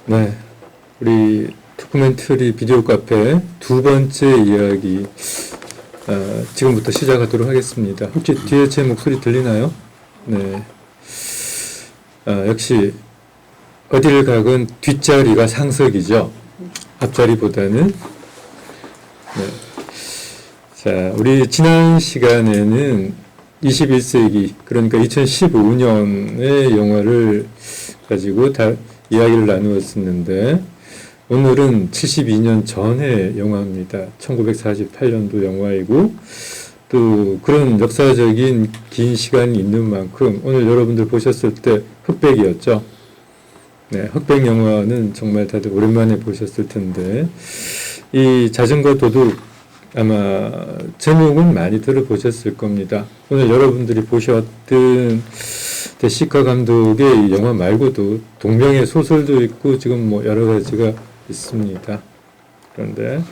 네, 우리 다큐멘터리 비디오 카페 두 번째 이야기 지금부터 시작하도록 하겠습니다. 혹시 뒤에 제 목소리 들리나요? 네, 역시 어디를 가건 뒷자리가 상석이죠. 앞자리보다는. 네. 자, 우리 지난 시간에는 21세기, 그러니까 2015년의 영화를 가지고 다 이야기를 나누었었는데, 오늘은 72년 전의 영화입니다. 1948년도 영화이고, 또 그런 역사적인 긴 시간이 있는 만큼, 오늘 여러분들 보셨을 때 흑백이었죠. 네, 흑백 영화는 정말 다들 오랜만에 보셨을 텐데, 이 자전거 도둑, 아마 제목은 많이 들어보셨을 겁니다. 오늘 여러분들이 보셨던 데시카 감독의 이 영화 말고도 동명의 소설도 있고 지금 뭐 여러 가지가 있습니다. 그런데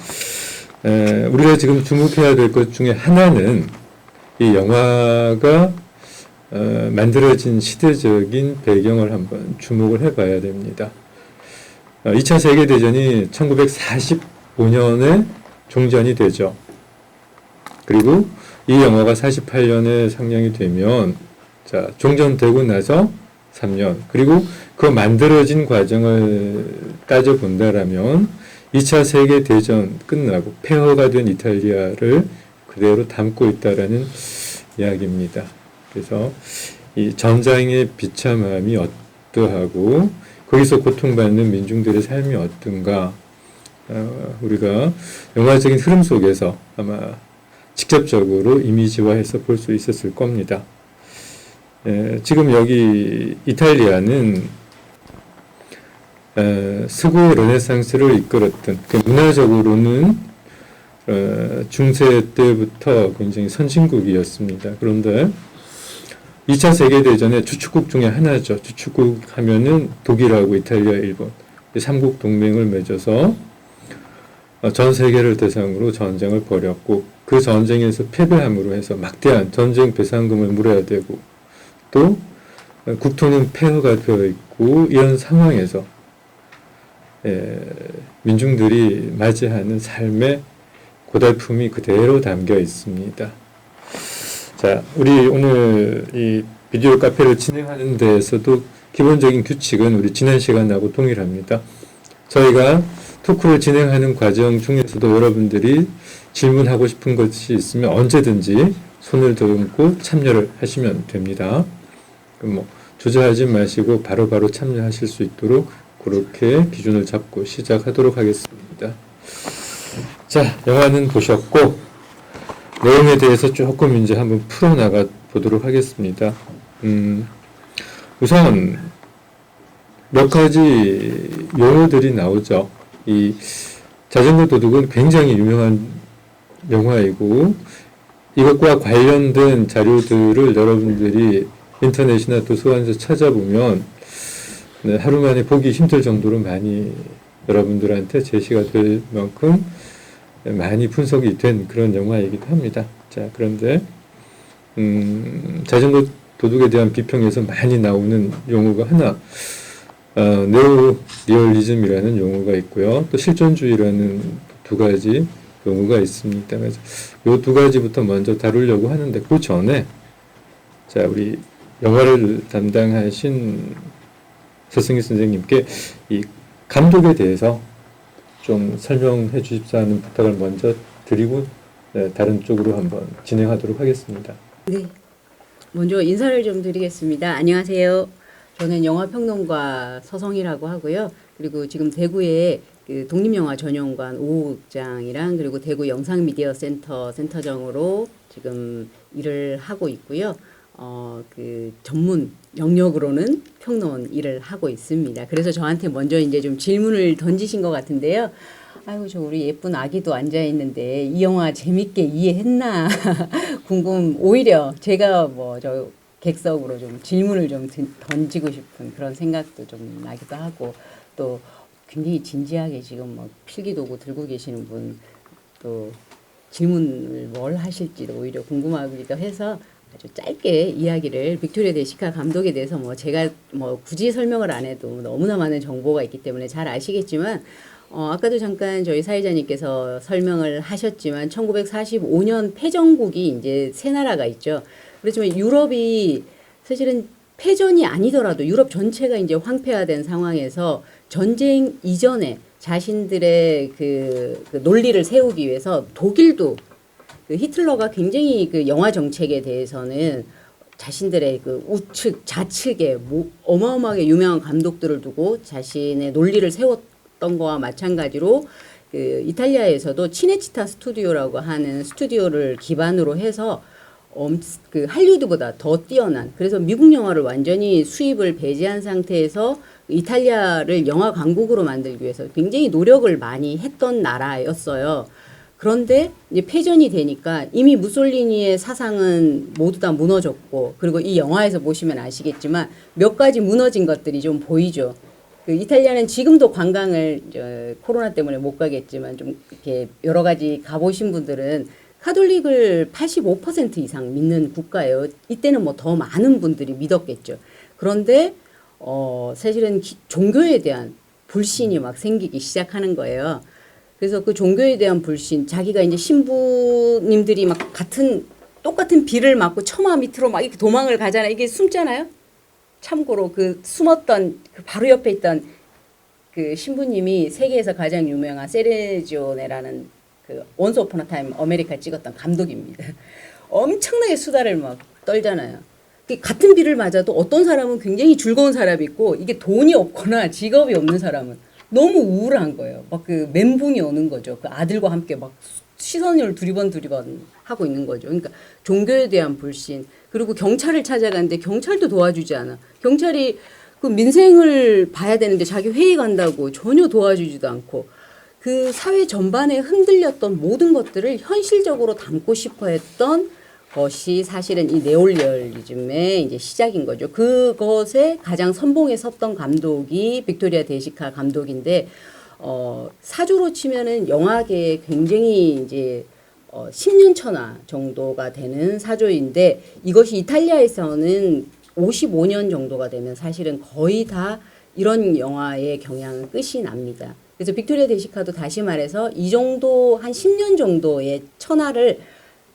우리가 지금 주목해야 될 것 중에 하나는 이 영화가 만들어진 시대적인 배경을 한번 주목을 해봐야 됩니다. 2차 세계대전이 1945년에 종전이 되죠. 그리고 이 영화가 48년에 상영이 되면, 자, 종전되고 나서 3년, 그리고 그 만들어진 과정을 따져본다라면 2차 세계대전 끝나고 폐허가 된 이탈리아를 그대로 담고 있다라는 이야기입니다. 그래서 이 전장의 비참함이 어떠하고 거기서 고통받는 민중들의 삶이 어떤가, 우리가 영화적인 흐름 속에서 아마 직접적으로 이미지화해서 볼 수 있었을 겁니다. 지금 여기 이탈리아는 서구 르네상스를 이끌었던, 문화적으로는 중세 때부터 굉장히 선진국이었습니다. 그런데 2차 세계대전의 주축국 중에 하나죠. 주축국 하면은 독일하고 이탈리아, 일본. 3국 동맹을 맺어서 전 세계를 대상으로 전쟁을 벌였고, 그 전쟁에서 패배함으로 해서 막대한 전쟁 배상금을 물어야 되고, 또 국토는 폐허가 되어 있고, 이런 상황에서 민중들이 맞이하는 삶의 고달픔이 그대로 담겨 있습니다. 자, 우리 오늘 이 비디오 카페를 진행하는 데에서도 기본적인 규칙은 우리 지난 시간하고 동일합니다. 저희가 토크를 진행하는 과정 중에서도 여러분들이 질문하고 싶은 것이 있으면 언제든지 손을 들고 참여를 하시면 됩니다. 뭐 주저하지 마시고 바로바로 참여하실 수 있도록 그렇게 기준을 잡고 시작하도록 하겠습니다. 자, 영화는 보셨고 내용에 대해서 조금 이제 한번 풀어나가 보도록 하겠습니다. 우선 몇 가지 용어들이 나오죠. 이 자전거 도둑은 굉장히 유명한 영화이고, 이것과 관련된 자료들을 여러분들이 인터넷이나 도서관에서 찾아보면 하루 만에 보기 힘들 정도로 많이 여러분들한테 제시가 될 만큼 많이 분석이 된 그런 영화이기도 합니다. 자, 그런데 자전거 도둑에 대한 비평에서 많이 나오는 용어가 하나, 네오 리얼리즘이라는 용어가 있고요. 또 실존주의라는 두 가지 용어가 있습니다. 그래서 이 두 가지부터 먼저 다루려고 하는데, 그 전에 자, 우리 영화를 담당하신 서승희 선생님께 이 감독에 대해서 좀 설명해 주십사 하는 부탁을 먼저 드리고 다른 쪽으로 한번 진행하도록 하겠습니다. 네, 먼저 인사를 좀 드리겠습니다. 안녕하세요. 저는 영화평론가 서성희라고 하고요. 그리고 지금 대구에 그 독립영화전용관 5호장이랑 그리고 대구 영상미디어센터 센터장으로 지금 일을 하고 있고요. 그 전문 영역으로는 평론 일을 하고 있습니다. 그래서 저한테 먼저 이제 좀 질문을 던지신 것 같은데요. 아이고, 저 우리 예쁜 아기도 앉아있는데 이 영화 재밌게 이해했나 오히려 제가 뭐 저 객석으로 좀 질문을 좀 던지고 싶은 그런 생각도 좀 나기도 하고, 또 굉장히 진지하게 지금 뭐 필기도구 들고 계시는 분, 또 질문을 뭘 하실지도 오히려 궁금하기도 해서 아주 짧게 이야기를 빅토리아 데시카 감독에 대해서 뭐 제가 뭐 굳이 설명을 안 해도 너무나 많은 정보가 있기 때문에 잘 아시겠지만 아까도 잠깐 저희 사회자님께서 설명을 하셨지만 1945년 패전국이 이제 세 나라가 있죠. 그렇지만 유럽이 사실은 패전이 아니더라도 유럽 전체가 이제 황폐화된 상황에서 전쟁 이전에 자신들의 그 논리를 세우기 위해서 독일도 그 히틀러가 굉장히 그 영화 정책에 대해서는 자신들의 그 우측 좌측에 어마어마하게 유명한 감독들을 두고 자신의 논리를 세웠던 거와 마찬가지로 그 이탈리아에서도 치네치타 스튜디오라고 하는 스튜디오를 기반으로 해서 그 할리우드보다 더 뛰어난, 그래서 미국 영화를 완전히 수입을 배제한 상태에서 이탈리아를 영화 강국으로 만들기 위해서 굉장히 노력을 많이 했던 나라였어요. 그런데 이제 패전이 되니까 이미 무솔리니의 사상은 모두 다 무너졌고, 그리고 이 영화에서 보시면 아시겠지만 몇 가지 무너진 것들이 좀 보이죠. 그 이탈리아는 지금도 관광을 코로나 때문에 못 가겠지만 좀 이렇게 여러 가지 가보신 분들은 카톨릭을 85% 이상 믿는 국가예요. 이때는 뭐 더 많은 분들이 믿었겠죠. 그런데 사실은 종교에 대한 불신이 막 생기기 시작하는 거예요. 그래서 그 종교에 대한 불신, 자기가 이제 신부님들이 막 똑같은 비를 맞고 처마 밑으로 막 이렇게 도망을 가잖아요. 이게 숨잖아요. 참고로 그 숨었던 그 바로 옆에 있던 그 신부님이 세계에서 가장 유명한 세레지오네라는 그 원스 오폰 어 타임 아메리카 찍었던 감독입니다. 엄청나게 수다를 막 떨잖아요. 같은 비를 맞아도 어떤 사람은 굉장히 즐거운 사람이 있고, 이게 돈이 없거나 직업이 없는 사람은 너무 우울한 거예요. 막 그 멘붕이 오는 거죠. 그 아들과 함께 막 시선을 두리번 하고 있는 거죠. 그러니까 종교에 대한 불신, 그리고 경찰을 찾아가는데 경찰도 도와주지 않아. 경찰이 그 민생을 봐야 되는데 자기 회의 간다고 전혀 도와주지도 않고, 그 사회 전반에 흔들렸던 모든 것들을 현실적으로 담고 싶어 했던 것이 사실은 이 네올리beralism의 이제 시작인 거죠. 그것에 가장 선봉에 섰던 감독이 빅토리아 데시카 감독인데, 사주로 치면은 영화계에 굉장히 이제 10년 천하 정도가 되는 사조인데, 이것이 이탈리아에서는 55년 정도가 되면 사실은 거의 다 이런 영화의 경향은 끝이 납니다. 그래서 빅토리아 데시카도 다시 말해서 이 정도 한 10년 정도의 천하를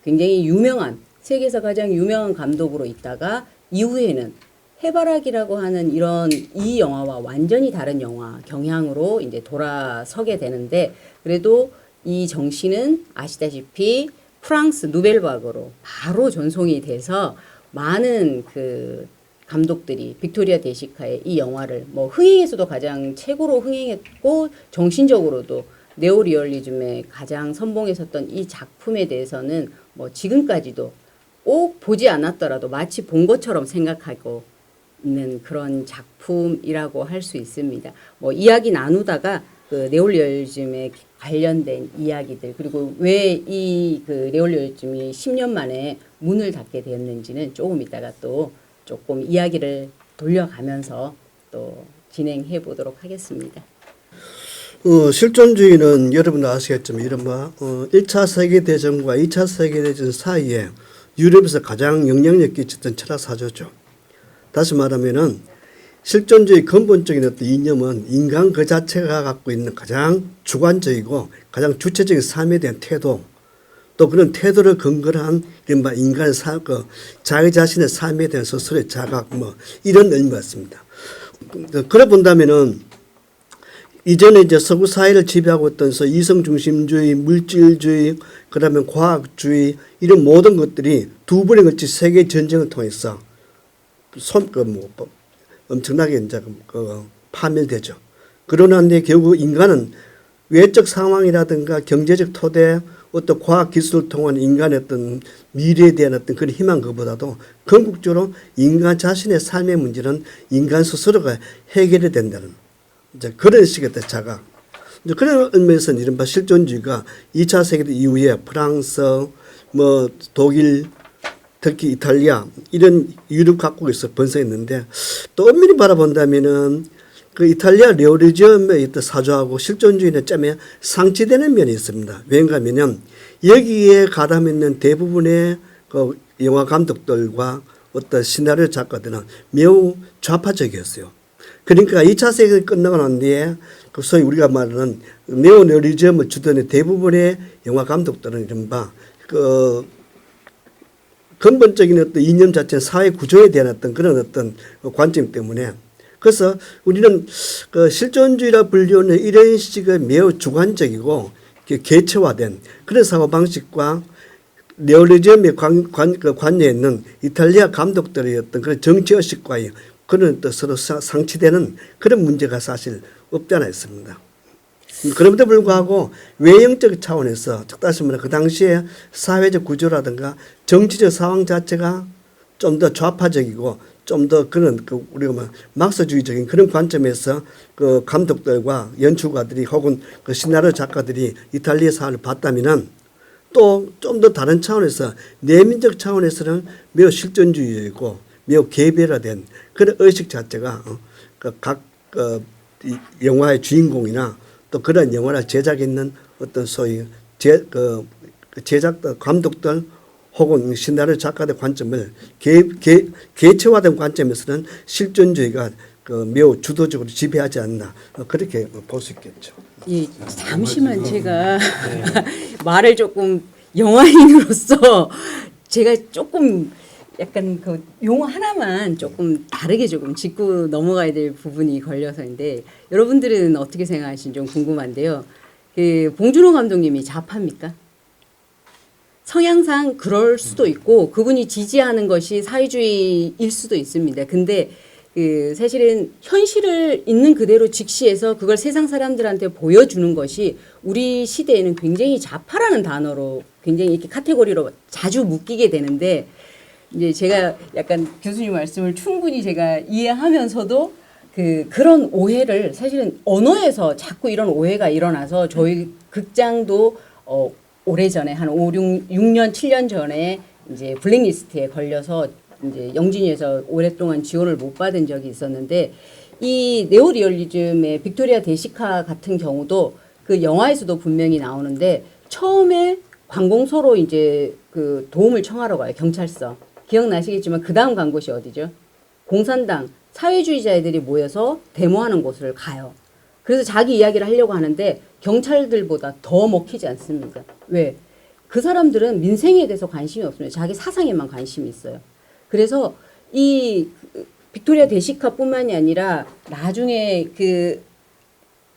굉장히 유명한, 세계에서 가장 유명한 감독으로 있다가 이후에는 해바라기라고 하는 이런 이 영화와 완전히 다른 영화 경향으로 이제 돌아서게 되는데, 그래도 이 정신은 아시다시피 프랑스 누벨바그로 바로 전송이 돼서 많은 그 감독들이 빅토리아 데시카의 이 영화를 뭐 흥행에서도 가장 최고로 흥행했고, 정신적으로도 네오리얼리즘의 가장 선봉에 섰던 이 작품에 대해서는 뭐 지금까지도 꼭 보지 않았더라도 마치 본 것처럼 생각하고 있는 그런 작품이라고 할 수 있습니다. 뭐 이야기 나누다가 그 네올리얼리즘에 관련된 이야기들, 그리고 왜 이 그 네올리얼리즘이 10년 만에 문을 닫게 되었는지는 조금 이따가 또 조금 이야기를 돌려가면서 또 진행해 보도록 하겠습니다. 실존주의는 여러분 아시겠지만 이른바 1차 세계대전과 2차 세계대전 사이에 유럽에서 가장 영향력 끼쳤던 철학 사조죠. 다시 말하면은 실존주의 근본적인 어떤 이념은 인간 그 자체가 갖고 있는 가장 주관적이고 가장 주체적인 삶에 대한 태도, 또 그런 태도를 근거로 한 이른바 인간의 자기 자신의 삶에 대한 스스로의 자각, 뭐 이런 의미였습니다. 그래 본다면은 이전에 이제 서구 사회를 지배하고 있던 이성 중심주의, 물질주의, 그다음에 과학주의 이런 모든 것들이 두 번에 걸친 세계 전쟁을 통해서 엄청나게 이제 파멸되죠. 그러는데 결국 인간은 외적 상황이라든가 경제적 토대, 어떤 과학 기술을 통한 인간의 어떤 미래에 대한 어떤 그런 희망 것보다도 궁극적으로 인간 자신의 삶의 문제는 인간 스스로가 해결해야 된다는 이제 그런 식의 자각. 이제 그런 의미에서는 이른바 실존주의가 2차 세계대전 이후에 프랑스, 뭐 독일, 특히 이탈리아 이런 유럽 각국에서 번성했는데, 또 엄밀히 바라본다면은 그 이탈리아 레오리즘의 어떤 사조하고 실존주의의 점에 상치되는 면이 있습니다. 왜냐하면 여기에 가담했는 대부분의 그 영화 감독들과 어떤 시나리오 작가들은 매우 좌파적이었어요. 그러니까 2차 세계가 끝나고 난 뒤에 그 소위 우리가 말하는 네오리즘을 주도하는 대부분의 영화 감독들은 이른바 그 근본적인 어떤 이념 자체는 사회 구조에 대한 어떤 그런 어떤 관점 때문에 그래서 우리는 그 실존주의라 불리우는 이런 식의 매우 주관적이고 개체화된 그런 사고방식과 네오리즘의 관여에 있는 이탈리아 감독들의 어떤 그런 정치의식과의 그런 또 서로 상치되는 그런 문제가 사실 없지 않아 있습니다. 그럼에도 불구하고 외형적 차원에서 즉 다시 말해 그 당시에 사회적 구조라든가 정치적 상황 자체가 좀 더 좌파적이고 좀 더 그런 그 우리가 뭐 막스주의적인 그런 관점에서 그 감독들과 연출가들이 혹은 그 시나리오 작가들이 이탈리아 사회를 봤다면은 또 좀 더 다른 차원에서 내민적 차원에서는 매우 실존주의이고 매우 개별화된 그런 의식 자체가 각 영화의 주인공이나 또 그런 영화를 제작했는 어떤 소위 제작들 감독들 혹은 시나리오 작가들 관점을 개체화된 관점에서는 실존주의가 매우 주도적으로 지배하지 않나 그렇게 볼 수 있겠죠. 예, 잠시만 제가 말을 조금 영화인으로서 제가 조금 약간 그 용어 하나만 조금 다르게 조금 짚고 넘어가야 될 부분이 걸려서인데 여러분들은 어떻게 생각하시는지 좀 궁금한데요. 그 봉준호 감독님이 좌파입니까? 성향상 그럴 수도 있고 그분이 지지하는 것이 사회주의일 수도 있습니다. 근데 그 사실은 현실을 있는 그대로 직시해서 그걸 세상 사람들한테 보여주는 것이 우리 시대에는 굉장히 좌파라는 단어로 굉장히 이렇게 카테고리로 자주 묶이게 되는데 이제 제가 약간 교수님 말씀을 충분히 제가 이해하면서도 그런 오해를 사실은 언어에서 자꾸 이런 오해가 일어나서 저희 극장도 오래전에 한 6년, 7년 전에 이제 블랙리스트에 걸려서 이제 영진이에서 오랫동안 지원을 못 받은 적이 있었는데 이 네오리얼리즘의 빅토리아 데시카 같은 경우도 그 영화에서도 분명히 나오는데 처음에 관공서로 이제 그 도움을 청하러 가요. 경찰서. 기억나시겠지만 그 다음 간 곳이 어디죠? 공산당 사회주의자애들이 모여서 데모하는 곳을 가요. 그래서 자기 이야기를 하려고 하는데 경찰들보다 더 먹히지 않습니다. 왜? 그 사람들은 민생에 대해서 관심이 없습니다. 자기 사상에만 관심이 있어요. 그래서 이 빅토리아 데시카뿐만이 아니라 나중에 그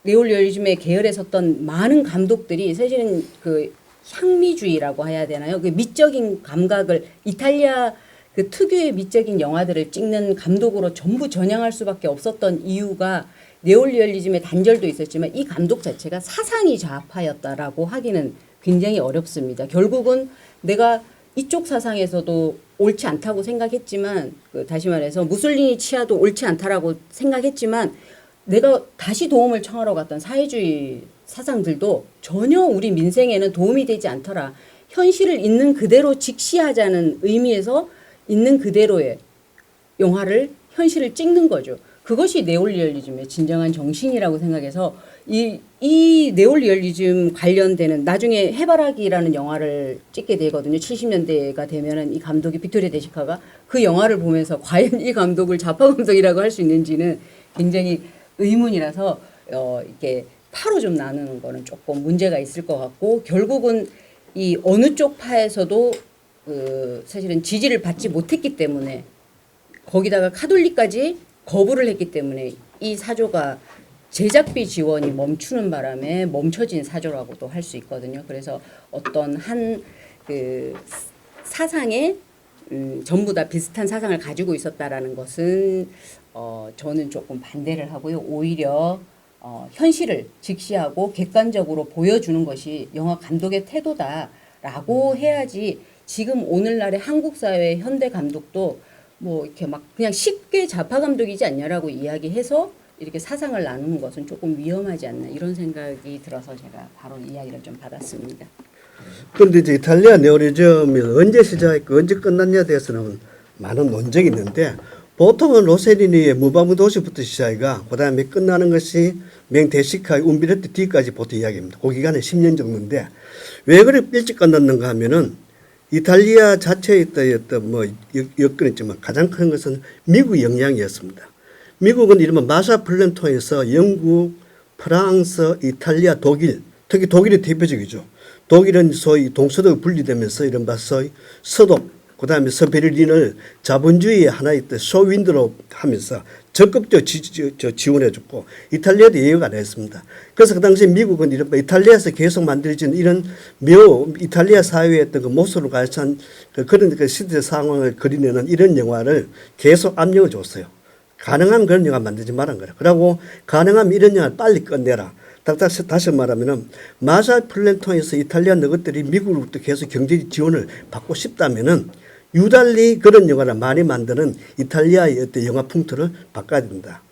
네오리얼리즘의 계열에 섰던 많은 감독들이 사실은 그 향미주의라고 해야 되나요? 그 미적인 감각을 이탈리아 그 특유의 미적인 영화들을 찍는 감독으로 전부 전향할 수밖에 없었던 이유가 네오리얼리즘의 단절도 있었지만 이 감독 자체가 사상이 좌파였다라고 하기는 굉장히 어렵습니다. 결국은 내가 이쪽 사상에서도 옳지 않다고 생각했지만 다시 말해서 무솔리니 치하도 옳지 않다라고 생각했지만 내가 다시 도움을 청하러 갔던 사회주의 사상들도 전혀 우리 민생에는 도움이 되지 않더라. 현실을 있는 그대로 직시하자는 의미에서 있는 그대로의 영화를 현실을 찍는 거죠. 그것이 네오리얼리즘의 진정한 정신이라고 생각해서 이 네오리얼리즘 관련되는 나중에 해바라기라는 영화를 찍게 되거든요. 70년대가 되면은 이 감독이 빅토리아 데시카가 그 영화를 보면서 과연 이 감독을 좌파 감독이라고 할 수 있는지는 굉장히 의문이라서 이렇게 파로 좀 나누는 거는 조금 문제가 있을 것 같고 결국은 이 어느 쪽 파에서도 사실은 지지를 받지 못했기 때문에 거기다가 카톨릭까지 거부를 했기 때문에 이 사조가 제작비 지원이 멈추는 바람에 멈춰진 사조라고도 할 수 있거든요. 그래서 어떤 한 그 사상에 전부 다 비슷한 사상을 가지고 있었다라는 것은 저는 조금 반대를 하고요. 오히려 현실을 직시하고 객관적으로 보여주는 것이 영화 감독의 태도다라고 해야지 지금 오늘날의 한국 사회의 현대 감독도 뭐 이렇게 막 그냥 쉽게 좌파 감독이지 않냐라고 이야기해서 이렇게 사상을 나누는 것은 조금 위험하지 않나 이런 생각이 들어서 제가 바로 이야기를 좀 받았습니다. 그런데 이제 이탈리아 네오리즘이 언제 시작했고 언제 끝났냐에 대해서는 많은 논쟁이 있는데 보통은 로세리니의 무방무 도시부터 시작이가 그다음에 끝나는 것이 맹데시카의 움베르토 D까지 보통 이야기합니다. 그 기간에 10년 정도인데 왜 그렇게 일찍 끝났는가 하면은 이탈리아 자체에 어떤 뭐 여건이 있지만 가장 큰 것은 미국 영향이었습니다. 미국은 이른바 마샤플랜 통해서 영국, 프랑스, 이탈리아, 독일, 특히 독일이 대표적이죠. 독일은 소위 동서독이 분리되면서 이른바 소위 서독, 그 다음에 서베를린을 자본주의의 하나의 쇼윈도로 하면서 적극적으로 지원해줬고 이탈리아도 예외가 안 했습니다. 그래서 그 당시 미국은 이른바 이탈리아에서 계속 만들어진 이런 이탈리아 사회의 어떤 그 모습을 가르친 그런 그 시대 상황을 그리내는 이런 영화를 계속 압력을 줬어요. 가능하면 그런 영화 만들지 말란 거예요. 그러고 가능하면 이런 영화를 빨리 끝내라. 다시 말하면은 마샬플랜 통해서 이탈리아 너것들이 미국으로부터 계속 경제 지원을 받고 싶다면은 유달리 그런 영화를 많이 만드는 이탈리아의 어떤 영화 풍토를 바꿔야 된다.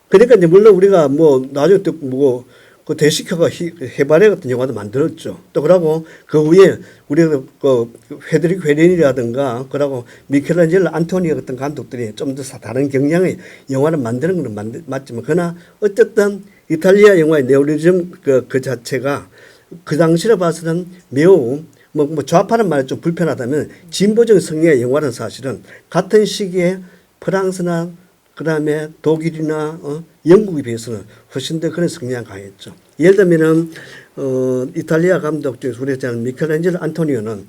그러니까 이제 물론 우리가 뭐 나중에 또 뭐 그 대시켜가 해바레 같은 영화도 만들었죠. 또 그러고 그 후에 우리가 그 페데리코 페리니라든가 그러고 미켈란젤로 안토니오 같은 감독들이 좀 더 다른 경향의 영화를 만드는 건 맞지만 그러나 어쨌든 이탈리아 영화의 네오리즘 그 자체가 그 당시로 봐서는 매우 뭐 좌파는 말이 좀 불편하다면 진보적 성향의 영화는 사실은 같은 시기에 프랑스나 그다음에 독일이나 영국에 비해서는 훨씬 더 그런 성향이 강했죠. 예를 들면은 이탈리아 감독 중에 우리가 아는 미켈란젤로 안토니오는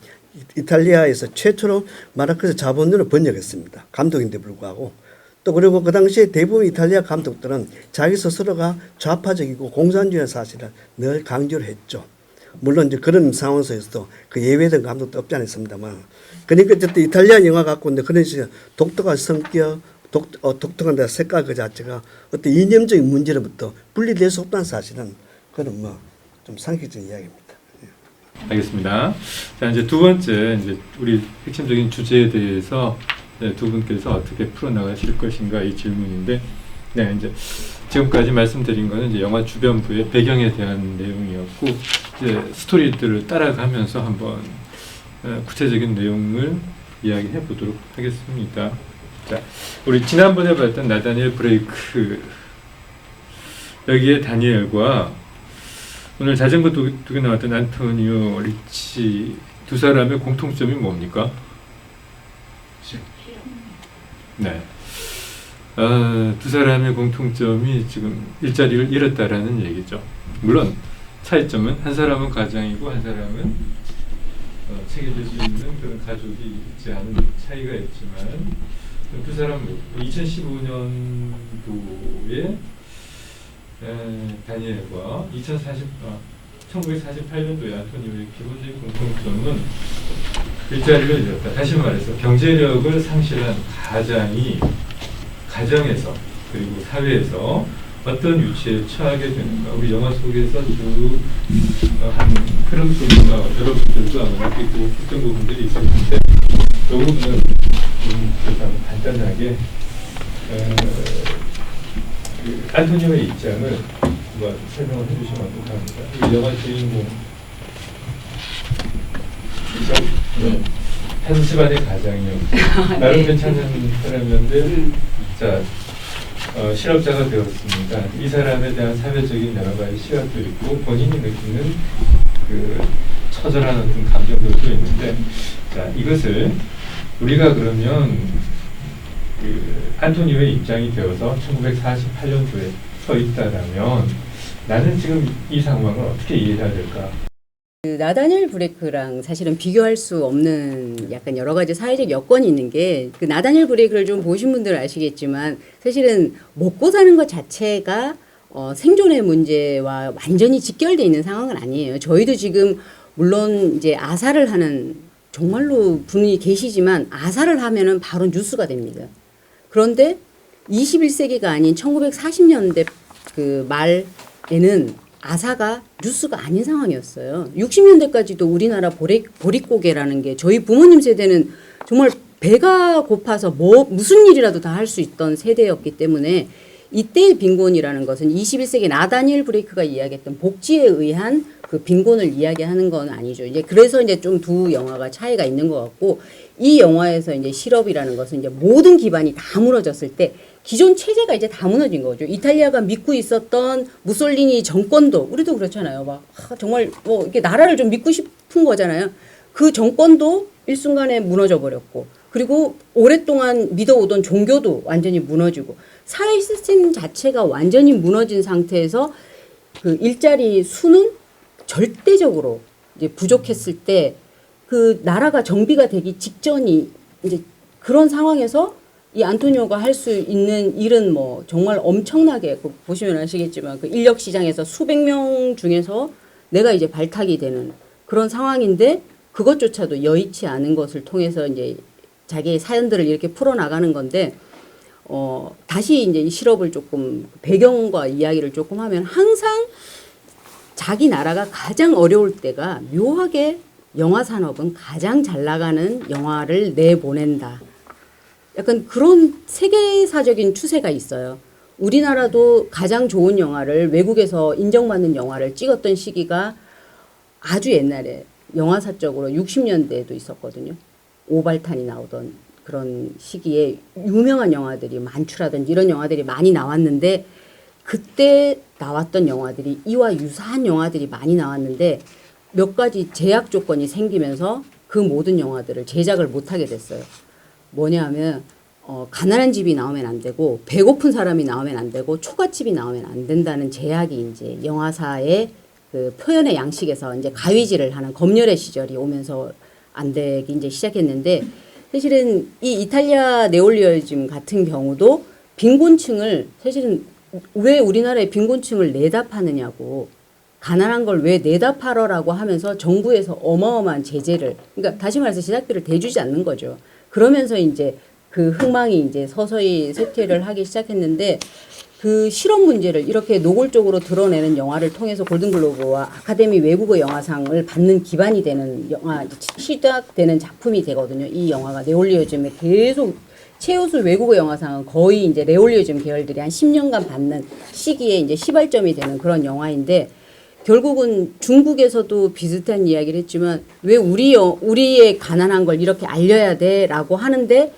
이탈리아에서 최초로 마르크스 자본론을 번역했습니다. 감독인데 불구하고 또 그리고 그 당시에 대부분 이탈리아 감독들은 자기 스스로가 좌파적이고 공산주의 사실을 늘 강조를 했죠. 물론 이제 그런 상황 속에서도 그 예외된 감독도 없지 않았습니다만. 그러니까 어쨌든 이탈리아 영화 갖고 있는 그런 식의 독특한 성격, 독특한 색깔 그 자체가 어떤 이념적인 문제로부터 분리될 수 없다는 사실은 그건 뭐 좀 상식적인 이야기입니다. 알겠습니다. 자, 이제 두 번째 이제 우리 핵심적인 주제에 대해서 두 분께서 어떻게 풀어나가실 것인가 이 질문인데, 네, 이제 지금까지 말씀드린 거는 이제 영화 주변부의 배경에 대한 내용이었고, 이제 스토리들을 따라가면서 한번 구체적인 내용을 이야기해 보도록 하겠습니다. 자, 우리 지난번에 봤던 나다니엘 브레이크, 여기에 다니엘과 오늘 자전거 두 개 나왔던 안토니오 리치 두 사람의 공통점이 뭡니까? 네. 두 사람의 공통점이 지금 일자리를 잃었다라는 얘기죠. 물론 차이점은 한 사람은 가장이고 한 사람은 책임질 수 있는 그런 가족이 있지 않은 차이가 있지만 두 사람은 2015년도에 다니엘과 1948년도에 안토니오의 기본적인 공통점은 일자리를 잃었다. 다시 말해서 경제력을 상실한 가장이 가정에서 그리고 사회에서 어떤 위치에 처하게 되는가. 우리 영화 속에서 한 흐름 속에서 여러분들도 아마 느끼고 했던 부분들이 있을 텐데 이 부분은 간단하게 안토니오의 입장을 한번 설명을 해주시면 어떡합니까? 이 영화 주인공 한 집안의 가장이요. 나름 괜찮은 사람이었는데 자 실업자가 되었습니다. 이 사람에 대한 사회적인 여러 가지 시각도 있고 본인이 느끼는 그 처절한 어떤 감정들도 있는데 자 이것을 우리가 그러면 그 안토니오의 입장이 되어서 1948년도에 서 있다라면 나는 지금 이 상황을 어떻게 이해해야 될까? 그 나다니엘 브레이크랑 사실은 비교할 수 없는 약간 여러 가지 사회적 여건이 있는 게 그 나다니엘 브레이크를 좀 보신 분들은 아시겠지만 사실은 먹고 사는 것 자체가 생존의 문제와 완전히 직결되어 있는 상황은 아니에요. 저희도 지금 물론 이제 아사를 하는 정말로 분이 계시지만 아사를 하면은 바로 뉴스가 됩니다. 그런데 21세기가 아닌 1940년대 그 말에는 아사가 뉴스가 아닌 상황이었어요. 60년대까지도 우리나라 보릿고개라는 게 저희 부모님 세대는 정말 배가 고파서 무슨 일이라도 다 할 수 있던 세대였기 때문에 이때의 빈곤이라는 것은 21세기 나다니엘 브레이크가 이야기했던 복지에 의한 그 빈곤을 이야기하는 건 아니죠. 이제 그래서 이제 좀 두 영화가 차이가 있는 것 같고 이 영화에서 이제 실업이라는 것은 이제 모든 기반이 다 무너졌을 때 기존 체제가 이제 다 무너진 거죠. 이탈리아가 믿고 있었던 무솔리니 정권도 우리도 그렇잖아요. 막 정말 뭐 이렇게 나라를 좀 믿고 싶은 거잖아요. 그 정권도 일순간에 무너져 버렸고 그리고 오랫동안 믿어오던 종교도 완전히 무너지고 사회 시스템 자체가 완전히 무너진 상태에서 그 일자리 수는 절대적으로 이제 부족했을 때 그 나라가 정비가 되기 직전이 이제 그런 상황에서 이 안토니오가 할 수 있는 일은 뭐 정말 엄청나게 보시면 아시겠지만 그 인력 시장에서 수백 명 중에서 내가 이제 발탁이 되는 그런 상황인데 그것조차도 여의치 않은 것을 통해서 이제 자기의 사연들을 이렇게 풀어나가는 건데 다시 이제 이 실업을 조금 배경과 이야기를 조금 하면 항상 자기 나라가 가장 어려울 때가 묘하게 영화 산업은 가장 잘 나가는 영화를 내보낸다. 약간 그런 세계사적인 추세가 있어요. 우리나라도 가장 좋은 영화를 외국에서 인정받는 영화를 찍었던 시기가 아주 옛날에 영화사적으로 60년대에도 있었거든요. 오발탄이 나오던 그런 시기에 유명한 영화들이 만추라든지 이런 영화들이 많이 나왔는데 그때 나왔던 영화들이 이와 유사한 영화들이 많이 나왔는데 몇 가지 제약 조건이 생기면서 그 모든 영화들을 제작을 못하게 됐어요. 뭐냐 하면 가난한 집이 나오면 안 되고 배고픈 사람이 나오면 안 되고 초가집이 나오면 안 된다는 제약이 이제 영화사의 그 표현의 양식에서 이제 가위질을 하는 검열의 시절이 오면서 안 되기 이제 시작했는데 사실은 이 이탈리아 네올리어즘 같은 경우도 빈곤층을 사실은 왜 우리나라의 빈곤층을 내다 파느냐고 가난한 걸 왜 내다 팔어라고 하면서 정부에서 어마어마한 제재를 그러니까 다시 말해서 제작비를 대주지 않는 거죠. 그러면서 이제 그 흥망이 이제 서서히 쇠퇴를 하기 시작했는데 그 실업 문제를 이렇게 노골적으로 드러내는 영화를 통해서 골든글로브와 아카데미 외국어 영화상을 받는 기반이 되는 영화 시작되는 작품이 되거든요. 이 영화가 네올리오즘에 계속 최우수 외국어 영화상은 거의 이제 네올리오즘 계열들이 한 10년간 받는 시기에 이제 시발점이 되는 그런 영화인데 결국은 중국에서도 비슷한 이야기를 했지만 왜 우리의 가난한 걸 이렇게 알려야 돼라고 하는데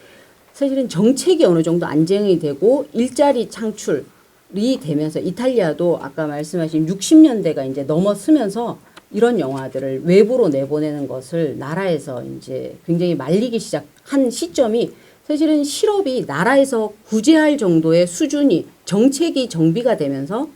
사실은 정책이 어느 정도 안정이 되고 일자리 창출이 되면서 이탈리아도 아까 말씀하신 60년대가 이제 넘어서면서 이런 영화들을 외부로 내보내는 것을 나라에서 이제 굉장히 말리기 시작한 시점이 사실은 실업이 나라에서 구제할 정도의 수준이 정책이 정비가 되면서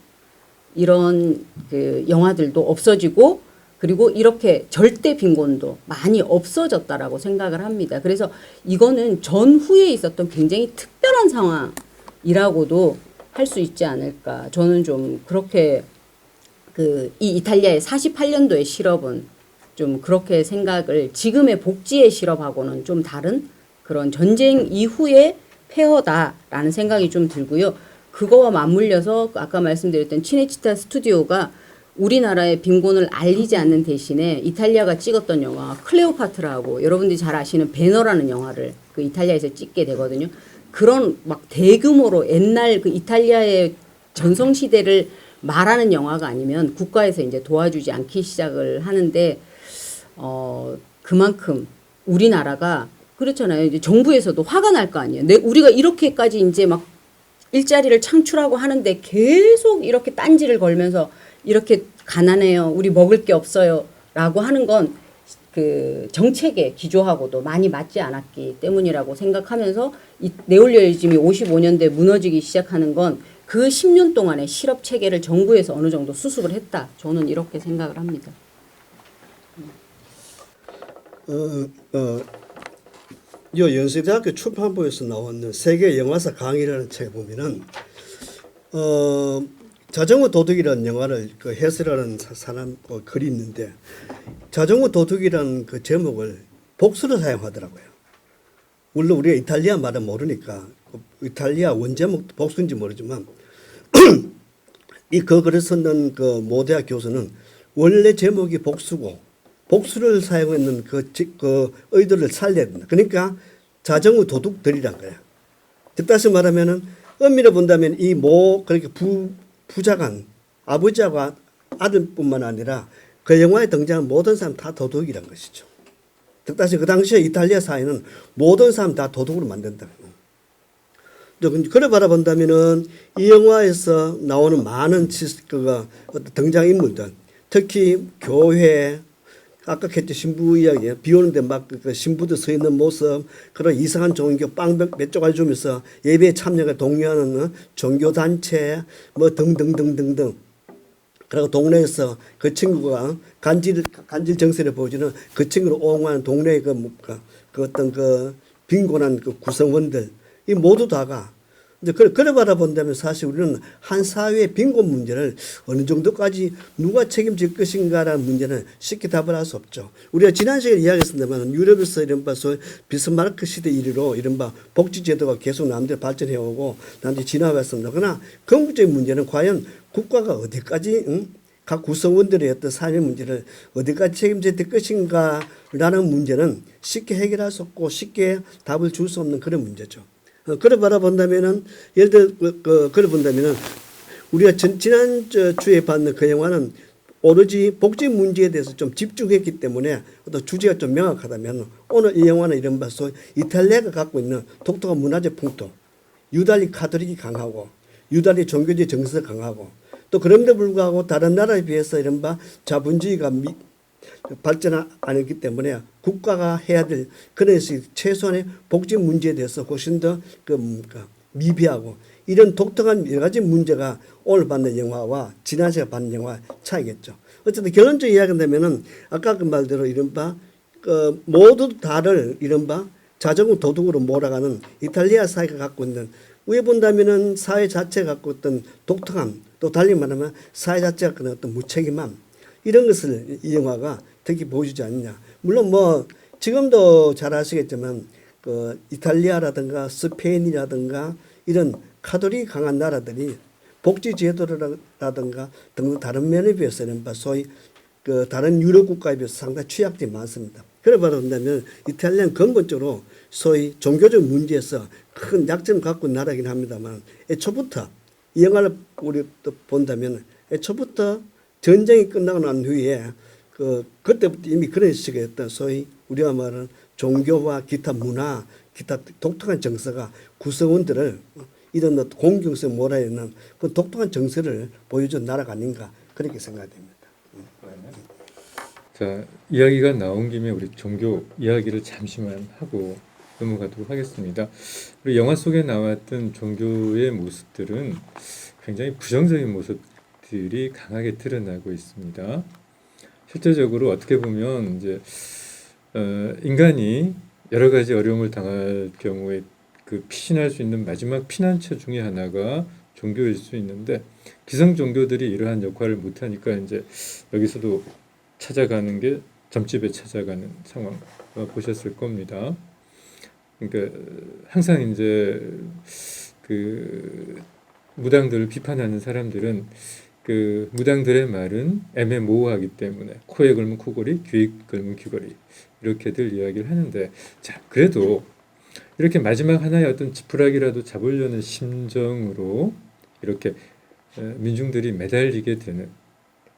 이런 그 영화들도 없어지고 그리고 이렇게 절대 빈곤도 많이 없어졌다라고 생각을 합니다. 그래서 이거는 전후에 있었던 굉장히 특별한 상황이라고도 할 수 있지 않을까. 저는 좀 그렇게 이 이탈리아의 48년도의 실업은 좀 그렇게 생각을 지금의 복지의 실업하고는 좀 다른 그런 전쟁 이후의 폐허다라는 생각이 좀 들고요. 그거와 맞물려서 아까 말씀드렸던 치네치타 스튜디오가 우리나라의 빈곤을 알리지 않는 대신에 이탈리아가 찍었던 영화 클레오파트라고 여러분들이 잘 아시는 배너라는 영화를 그 이탈리아에서 찍게 되거든요. 그런 막 대규모로 옛날 그 이탈리아의 전성시대를 말하는 영화가 아니면 국가에서 이제 도와주지 않기 시작을 하는데 그만큼 우리나라가 그렇잖아요. 이제 정부에서도 화가 날 거 아니에요. 우리가 이렇게까지 이제 막 일자리를 창출하고 하는데 계속 이렇게 딴지를 걸면서 이렇게 가난해요. 우리 먹을 게 없어요. 라고 하는 건 그 정책의 기조하고도 많이 맞지 않았기 때문이라고 생각하면서 이 네올리오즘이 55년대에 무너지기 시작하는 건 그 10년 동안의 실업 체계를 정부에서 어느 정도 수습을 했다. 저는 이렇게 생각을 합니다. 요 연세대학교 출판부에서 나왔는 세계 영화사 강의라는 책에 보면은 자전거 도둑이라는 영화를 그 해설하는 사람 글이 있는데 자전거 도둑이라는 그 제목을 복수를 사용하더라고요. 물론 우리가 이탈리아 말은 모르니까 이탈리아 원제목도 복수인지 모르지만 그 글을 썼는 그 모대학 교수는 원래 제목이 복수고 복수를 사용했는 그 의도를 살려야 된다. 그러니까 자전거 도둑들이란 거야. 다시 말하면은 엄밀히 본다면 그렇게 부자간 아버지하고 아들뿐만 아니라 그 영화에 등장한 모든 사람 다 도둑이란 것이죠. 다시 그 당시에 이탈리아 사회는 모든 사람 다 도둑으로 만든다. 그래 바라본다면은 이 영화에서 나오는 많은 등장 인물들, 특히 교회, 아까 했죠. 신부 이야기. 비 오는데 막 그 신부들 서 있는 모습, 그런 이상한 종교 빵몇 쪼가리 주면서 예배에 참여에 독려하는 종교단체, 뭐 등등등등등. 그리고 동네에서 그 친구가 간질 정세를 보여주는 그 친구를 옹호하는 동네의 그 어떤 그 빈곤한 그 구성원들, 이 모두 다가 이제 그래 바라본다면 사실 우리는 한 사회의 빈곤 문제를 어느 정도까지 누가 책임질 것인가라는 문제는 쉽게 답을 할 수 없죠. 우리가 지난 시간에 이야기했습니다만 유럽에서 이른바 소위 비스마르크 시대 이래로 이른바 복지제도가 계속 남들 발전해 오고 남들 진화했습니다. 그러나 근본적인 문제는 과연 국가가 어디까지 각 구성원들의 어떤 삶의 문제를 어디까지 책임져야 될 것인가라는 문제는 쉽게 해결할 수 없고 쉽게 답을 줄 수 없는 그런 문제죠. 그래 바라본다면은 예를 들어 그래 본다면은 우리가 지난 주에 봤는 그 영화는 오로지 복지 문제에 대해서 좀 집중했기 때문에 어떤 주제가 좀 명확하다면 오늘 이 영화는 이른바 소위 이탈리아가 갖고 있는 독특한 문화적 풍토, 유달리 카톨릭이 강하고 유달리 종교적 정서가 강하고 또 그런데 불구하고 다른 나라에 비해서 이른바 자본주의가 발전 안 했기 때문에 국가가 해야 될 그런 최소한의 복지 문제에 대해서 훨씬 더 미비하고 이런 독특한 여러 가지 문제가 오늘 받는 영화와 지난 시간에 받는 영화 차이겠죠. 어쨌든 결론적인 이야기가 되면은 아까 그 말대로 이른바 모두 다를 이른바 자전거 도둑으로 몰아가는 이탈리아 사회가 갖고 있는 위에 본다면은 사회 자체가 갖고 있던 독특함 또 달리 말하면 사회 자체가 갖고 있는 어떤 무책임함 이런 것을 이 영화가 특히 보여주지 않느냐. 물론 뭐 지금도 잘 아시겠지만 그 이탈리아라든가 스페인이라든가 이런 카톨릭이 강한 나라들이 복지 제도라든가 등등 다른 면에 비해서는 소위 그 다른 유럽 국가에 비해서 상당히 취약점이 많습니다. 그래 말한다면 이탈리아는 근본적으로 소위 종교적 문제에서 큰 약점을 갖고 있는 나라이긴 합니다만 애초부터 이 영화를 우리 또 본다면 애초부터 전쟁이 끝나고 난 후에 그때부터 이미 그런 식의 어떤 소위 우리가 말하는 종교와 기타 문화, 기타 독특한 정서가 구성원들을 이런 공경성 몰아있는 그 독특한 정서를 보여준 나라가 아닌가 그렇게 생각됩니다. 자, 이야기가 나온 김에 우리 종교 이야기를 잠시만 하고 넘어가도록 하겠습니다. 우리 영화 속에 나왔던 종교의 모습들은 굉장히 부정적인 모습들이 강하게 드러나고 있습니다. 실제적으로 어떻게 보면 이제 인간이 여러 가지 어려움을 당할 경우에 그 피신할 수 있는 마지막 피난처 중에 하나가 종교일 수 있는데 기성 종교들이 이러한 역할을 못하니까 이제 여기서도 찾아가는 게 점집에 찾아가는 상황 보셨을 겁니다. 그러니까 항상 이제 그 무당들을 비판하는 사람들은 그 무당들의 말은 애매모호하기 때문에 코에 걸면 코걸이, 귀에 걸면 귀걸이 이렇게들 이야기를 하는데 자 그래도 이렇게 마지막 하나의 어떤 지푸라기라도 잡으려는 심정으로 이렇게 민중들이 매달리게 되는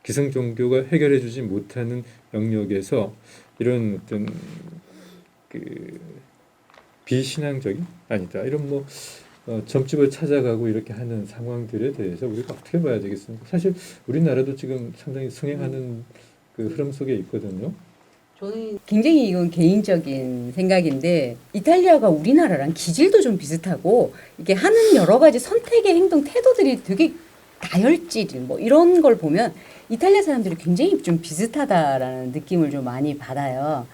기성 종교가 해결해주지 못하는 영역에서 이런 어떤 그 비신앙적인 아니다 이런 뭐 점집을 찾아가고 이렇게 하는 상황들에 대해서 우리가 어떻게 봐야 되겠습니까? 사실 우리나라도 지금 상당히 승행하는 그 흐름 속에 있거든요. 저는 굉장히 이건 개인적인 생각인데 이탈리아가 우리나라랑 기질도 좀 비슷하고 이게 하는 여러 가지 선택의 행동 태도들이 되게 다혈질 뭐 이런 걸 보면 이탈리아 사람들이 굉장히 좀 비슷하다라는 느낌을 좀 많이 받아요.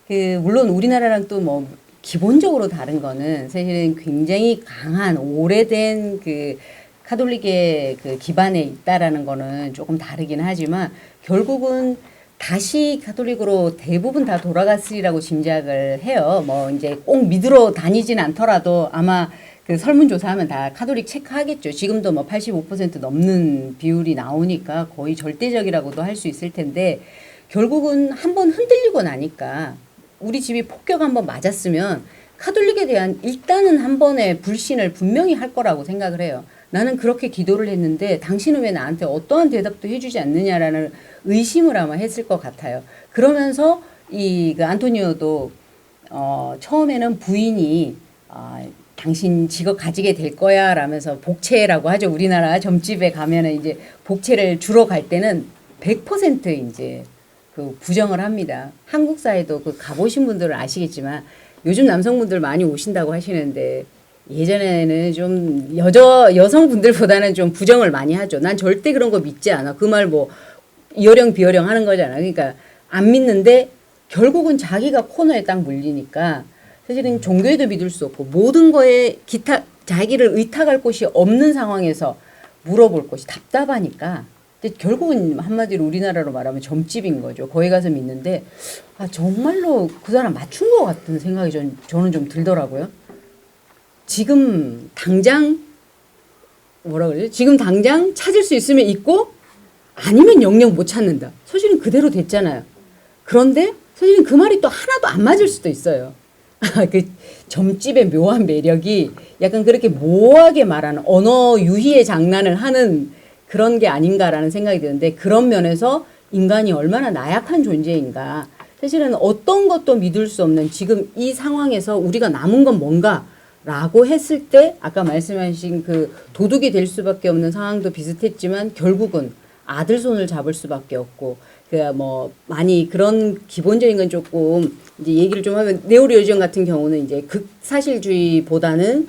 그 물론 우리나라랑 또 뭐 기본적으로 다른 거는 사실은 굉장히 강한 오래된 그 카톨릭의 그 기반에 있다라는 거는 조금 다르긴 하지만 결국은 다시 카톨릭으로 대부분 다 돌아갔으리라고 짐작을 해요. 뭐 이제 꼭 믿으러 다니진 않더라도 아마 그 설문조사하면 다 카톨릭 체크하겠죠. 지금도 뭐 85% 넘는 비율이 나오니까 거의 절대적이라고도 할 수 있을 텐데 결국은 한번 흔들리고 나니까 우리 집이 폭격 한번 맞았으면 카톨릭에 대한 일단은 한 번의 불신을 분명히 할 거라고 생각을 해요. 나는 그렇게 기도를 했는데 당신은 왜 나한테 어떠한 대답도 해주지 않느냐라는 의심을 아마 했을 것 같아요. 그러면서 이 그 안토니오도 처음에는 부인이 당신 직업 가지게 될 거야 라면서 복채라고 하죠. 우리나라 점집에 가면은 이제 복채를 주러 갈 때는 100% 이제 그 부정을 합니다. 한국 사회도 그 가보신 분들은 아시겠지만 요즘 남성분들 많이 오신다고 하시는데 예전에는 좀 여성분들보다는 좀 부정을 많이 하죠. 난 절대 그런 거 믿지 않아. 그 말 뭐 이어령 비어령 하는 거잖아. 그러니까 안 믿는데 결국은 자기가 코너에 딱 물리니까 사실은 종교에도 믿을 수 없고 모든 거에 자기를 의탁할 곳이 없는 상황에서 물어볼 것이 답답하니까 근데 결국은 한마디로 우리나라로 말하면 점집인 거죠. 거기 가서 믿는데 아 정말로 그 사람 맞춘 것 같은 생각이 저는 좀 들더라고요. 지금 당장 뭐라 그러지? 지금 당장 찾을 수 있으면 있고 아니면 영영 못 찾는다. 사실은 그대로 됐잖아요. 그런데 사실은 그 말이 또 하나도 안 맞을 수도 있어요. 그 점집의 묘한 매력이 약간 그렇게 모호하게 말하는 언어 유희의 장난을 하는 그런 게 아닌가라는 생각이 드는데 그런 면에서 인간이 얼마나 나약한 존재인가. 사실은 어떤 것도 믿을 수 없는 지금 이 상황에서 우리가 남은 건 뭔가라고 했을 때 아까 말씀하신 그 도둑이 될 수밖에 없는 상황도 비슷했지만 결국은 아들 손을 잡을 수밖에 없고 그 뭐 많이 그런 기본적인 건 조금 이제 얘기를 좀 하면 네오리얼리전 같은 경우는 이제 극사실주의보다는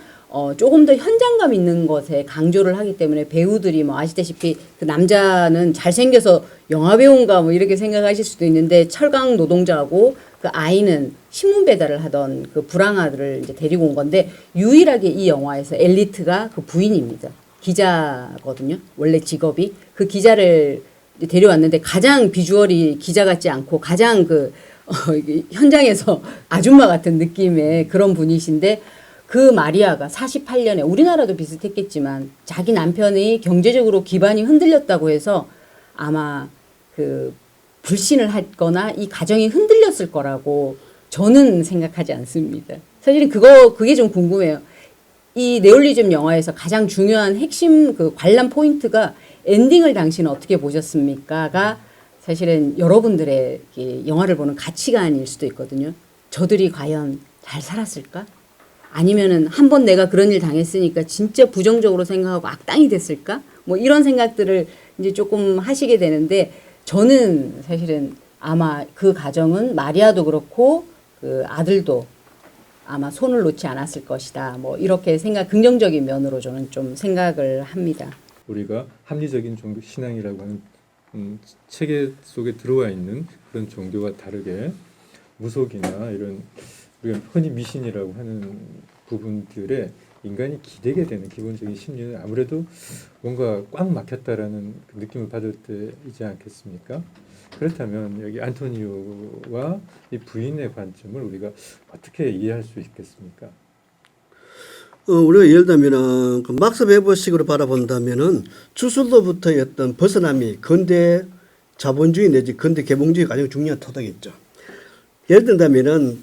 조금 더 현장감 있는 것에 강조를 하기 때문에 배우들이 뭐 아시다시피 그 남자는 잘생겨서 영화 배우인가 뭐 이렇게 생각하실 수도 있는데 철강 노동자하고 그 아이는 신문 배달을 하던 그 불황아들을 이제 데리고 온 건데 유일하게 이 영화에서 엘리트가 그 부인입니다. 기자거든요. 원래 직업이 그 기자를 데려왔는데 가장 비주얼이 기자 같지 않고 가장 현장에서 아줌마 같은 느낌의 그런 분이신데 그 마리아가 48년에 우리나라도 비슷했겠지만 자기 남편이 경제적으로 기반이 흔들렸다고 해서 아마 그 불신을 했거나 이 가정이 흔들렸을 거라고 저는 생각하지 않습니다. 사실은 그게 좀 궁금해요. 이 네올리즘 영화에서 가장 중요한 핵심 그 관람 포인트가 엔딩을 당신은 어떻게 보셨습니까?가 사실은 여러분들의 영화를 보는 가치관일 수도 있거든요. 저들이 과연 잘 살았을까? 아니면은 한번 내가 그런 일 당했으니까 진짜 부정적으로 생각하고 악당이 됐을까? 뭐 이런 생각들을 이제 조금 하시게 되는데 저는 사실은 아마 그 가정은 마리아도 그렇고 그 아들도 아마 손을 놓지 않았을 것이다. 뭐 이렇게 긍정적인 면으로 저는 좀 생각을 합니다. 우리가 합리적인 종교 신앙이라고 하는 체계 속에 들어와 있는 그런 종교와 다르게 무속이나 이런 우리가 흔히 미신이라고 하는 부분들에 인간이 기대게 되는 기본적인 심리는 아무래도 뭔가 꽉 막혔다라는 그 느낌을 받을 때이지 않겠습니까? 그렇다면 여기 안토니오와 이 부인의 관점을 우리가 어떻게 이해할 수 있겠습니까? 우리가 예를 들면 그 막스 베버식으로 바라본다면은 주술로부터의 어떤 벗어남이 근대 자본주의 내지 근대 개봉주의 가장 중요한 토대겠죠. 예를 든다면은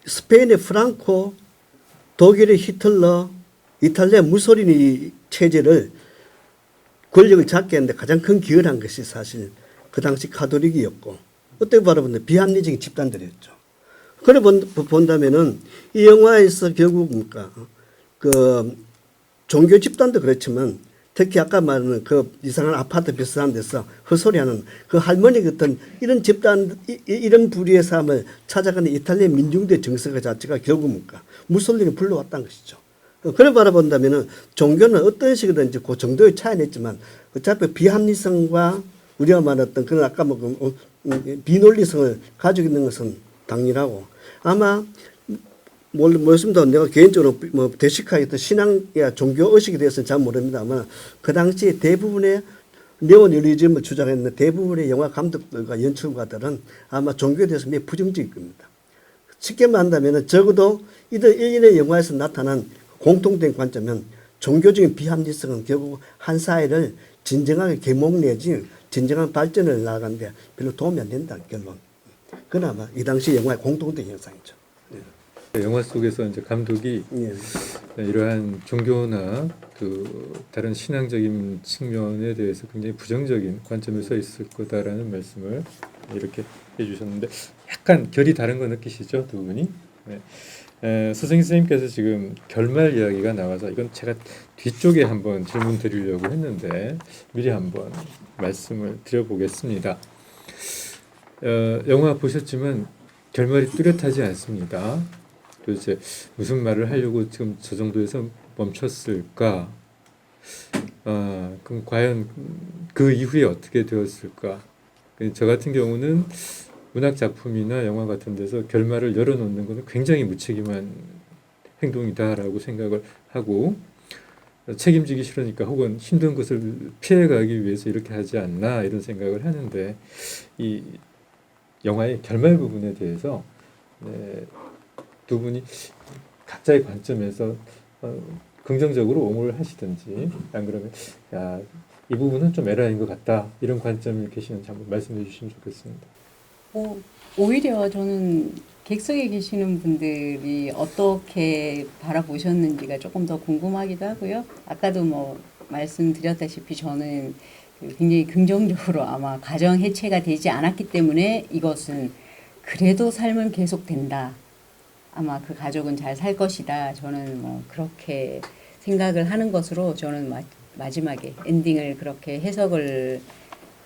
스페인의 프랑코, 독일의 히틀러, 이탈리아 무소리니 체제를 권력을 잡게 했는데 가장 큰 기여를 한 것이 사실 그 당시 카톨릭이었고 어떻게 바라보면 비합리적인 집단들이었죠. 그래 본다면은 이 영화에서 결국 뭡니까? 그 종교 집단도 그렇지만 특히 아까 말하는 그 이상한 아파트 비슷한 데서 헛소리하는 그 할머니 같은 이런 집단 이런 부류의 삶을 찾아가는 이탈리아 민중대 정서 자체가 결국 뭡니까? 무솔리니 불러왔다는 것이죠. 그래 바라본다면은 종교는 어떤 식이든지 그 정도의 차이는 있지만 어차피 비합리성과 우리가 말했던 그런 아까 비논리성을 가지고 있는 것은 당연하고 아마 모르겠습니다. 내가 개인적으로 대식하에 어떤 신앙이야 종교 의식에 대해서는 잘 모릅니다만 그 당시 대부분의 네오리얼리즘을 주장했는 대부분의 영화 감독들과 연출가들은 아마 종교에 대해서 매우 부정적일 겁니다. 쉽게 말한다면 적어도 이들의 영화에서 나타난 공통된 관점은 종교적인 비합리성은 결국 한 사회를 진정하게 개몽 내지 진정한 발전을 나아가는데 별로 도움이 안 된다는 결론. 그나마 이 당시 영화의 공통된 현상이죠. 영화 속에서 이제 감독이 이러한 종교나 그 다른 신앙적인 측면에 대해서 굉장히 부정적인 관점에 서 있을 거다라는 말씀을 이렇게 해주셨는데 약간 결이 다른 거 느끼시죠, 두 분이? 네. 서승희 선생님께서 지금 결말 이야기가 나와서 이건 제가 뒤쪽에 한번 질문 드리려고 했는데 미리 한번 말씀을 드려보겠습니다. 영화 보셨지만 결말이 뚜렷하지 않습니다. 도대체 무슨 말을 하려고 지금 저 정도에서 멈췄을까? 그럼 과연 그 이후에 어떻게 되었을까? 저 같은 경우는 문학 작품이나 영화 같은 데서 결말을 열어놓는 것은 굉장히 무책임한 행동이다라고 생각을 하고 책임지기 싫으니까 혹은 힘든 것을 피해가기 위해서 이렇게 하지 않나 이런 생각을 하는데 이 영화의 결말 부분에 대해서 두 분이 각자의 관점에서 긍정적으로 옹호를 하시든지 안 그러면 이 부분은 좀 에러인 것 같다 이런 관점이 계시는지 한번 말씀해 주시면 좋겠습니다. 오히려 저는 객석에 계시는 분들이 어떻게 바라보셨는지가 조금 더 궁금하기도 하고요. 아까도 뭐 말씀드렸다시피 저는 굉장히 긍정적으로 아마 가정 해체가 되지 않았기 때문에 이것은 그래도 삶은 계속된다. 아마 그 가족은 잘 살 것이다. 저는 뭐 그렇게 생각을 하는 것으로 저는 마지막에 엔딩을 그렇게 해석을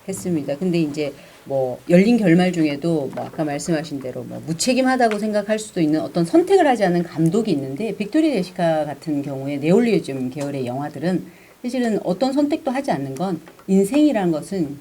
했습니다. 근데 이제 뭐 열린 결말 중에도 뭐 아까 말씀하신 대로 뭐 무책임하다고 생각할 수도 있는 어떤 선택을 하지 않은 감독이 있는데 빅토리 제시카 같은 경우에 네올리즘 계열의 영화들은 사실은 어떤 선택도 하지 않는 건 인생이라는 것은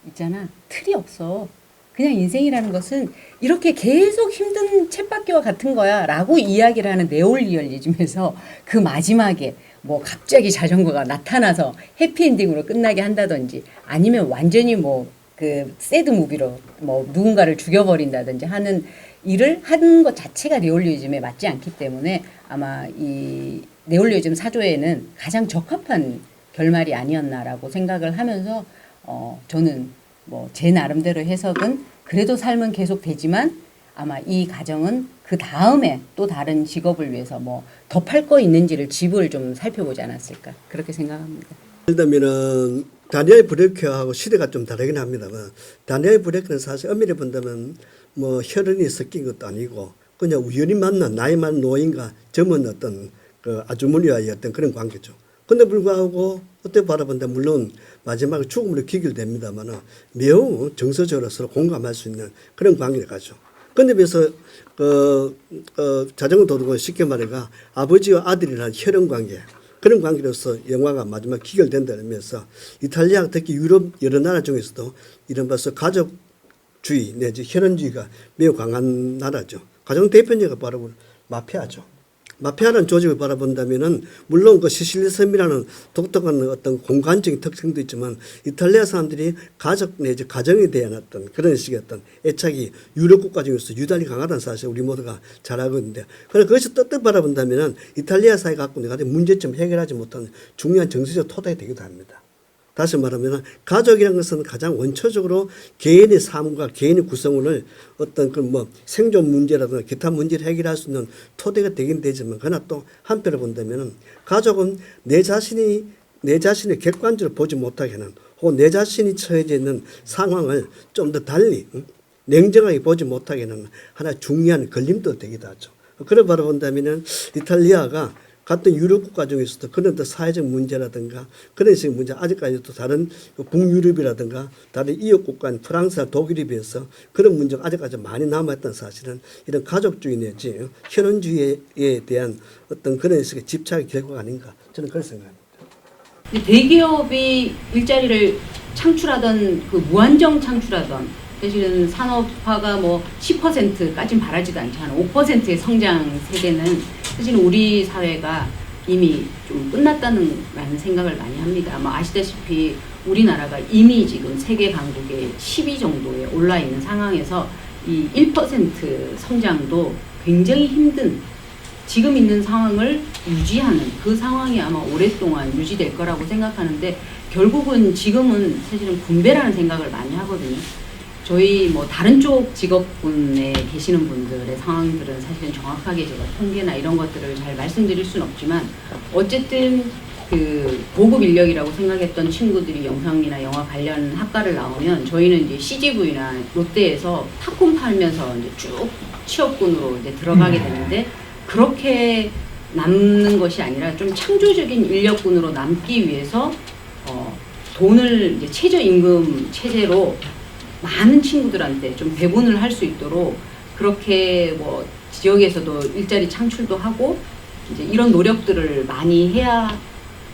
있잖아 틀이 없어. 그냥 인생이라는 것은 이렇게 계속 힘든 쳇바퀴와 같은 거야 라고 이야기를 하는 네올리얼리즘에서 그 마지막에 뭐 갑자기 자전거가 나타나서 해피엔딩으로 끝나게 한다든지 아니면 완전히 뭐 그 새드 무비로 뭐 누군가를 죽여버린다든지 하는 일을 하는 것 자체가 네올리즘에 맞지 않기 때문에 아마 이 네올리즘 사조에는 가장 적합한 결말이 아니었나라고 생각을 하면서 저는 뭐 제 나름대로 해석은 그래도 삶은 계속 되지만 아마 이 가정은 그 다음에 또 다른 직업을 위해서 뭐 더 팔 거 있는지를 집을 좀 살펴보지 않았을까 그렇게 생각합니다. 예를 들면은 다니엘 브레이크하고 시대가 좀 다르긴 합니다만 다니엘 브레이크는 사실 엄밀히 본다면 뭐 혈연이 섞인 것도 아니고 그냥 우연히 만난 나이 많은 노인과 젊은 어떤 그 아주머니와의 어떤 그런 관계죠. 근데 불구하고 어떻게 바라본다 물론 마지막에 죽음으로 귀결됩니다만 매우 정서적으로 서로 공감할 수 있는 그런 관계를 가죠. 근데 비해서 자전거 도둑은 쉽게 말해가 아버지와 아들이라는 혈연 관계 그런 관계로서 영화가 마지막 귀결된다면서 이탈리아 특히 유럽 여러 나라 중에서도 이른바 가족주의 내지 혈연주의가 매우 강한 나라죠. 가장 대표적인 게 바로 마피아죠. 마피아라는 조직을 바라본다면은 물론 그 시실리 섬이라는 독특한 어떤 공간적인 특징도 있지만 이탈리아 사람들이 가족 내지 가정에 대한 어떤 그런 식의 어떤 애착이 유럽 국가 중에서 유달리 강하다는 사실 우리 모두가 잘 알고 있는데 그래서 그것이 떳떳 바라본다면은 이탈리아 사회가 갖고 있는 가장 문제점 해결하지 못한 중요한 정서적 토대가 되기도 합니다. 다시 말하면 가족이라는 것은 가장 원초적으로 개인의 삶과 개인의 구성원을 어떤 그 뭐 생존 문제라든가 기타 문제를 해결할 수 있는 토대가 되긴 되지만 그러나 또 한편으로 본다면 가족은 내 자신을 객관적으로 보지 못하게 하는 혹은 내 자신이 처해져 있는 상황을 좀 더 달리 냉정하게 보지 못하게 하는 하나의 중요한 걸림돌 되기도 하죠. 그래 바라본다면 이탈리아가 같은 유럽 국가 중에서도 그런 또 사회적 문제라든가 그런 식의 문제 아직까지도 다른 북유럽이라든가 다른 이웃 국가인 프랑스나 독일에 비해서 그런 문제가 아직까지 많이 남아있다는 사실은 이런 가족주의 내지 혈연주의에 대한 어떤 그런 식의 집착의 결과가 아닌가 저는 그렇게 생각합니다. 대기업이 일자리를 창출하던 그 무한정 창출하던 사실은 산업화가 뭐 10%까지는 바라지도 않지 한 5%의 성장 세대는 사실은 우리 사회가 이미 좀 끝났다는 생각을 많이 합니다. 아마 아시다시피 우리나라가 이미 지금 세계 강국의 10위 정도에 올라 있는 상황에서 이 1% 성장도 굉장히 힘든 지금 있는 상황을 유지하는 그 상황이 아마 오랫동안 유지될 거라고 생각하는데 결국은 지금은 사실은 분배라는 생각을 많이 하거든요. 저희 뭐 다른 쪽 직업군에 계시는 분들의 상황들은 사실은 정확하게 제가 통계나 이런 것들을 잘 말씀드릴 수는 없지만 어쨌든 그 고급 인력이라고 생각했던 친구들이 영상이나 영화 관련 학과를 나오면 저희는 이제 CGV나 롯데에서 팝콘 팔면서 이제 쭉 취업군으로 이제 들어가게 되는데 그렇게 남는 것이 아니라 좀 창조적인 인력군으로 남기 위해서 돈을 이제 최저임금 체제로 많은 친구들한테 좀 배분을 할 수 있도록 그렇게 뭐 지역에서도 일자리 창출도 하고 이제 이런 노력들을 많이 해야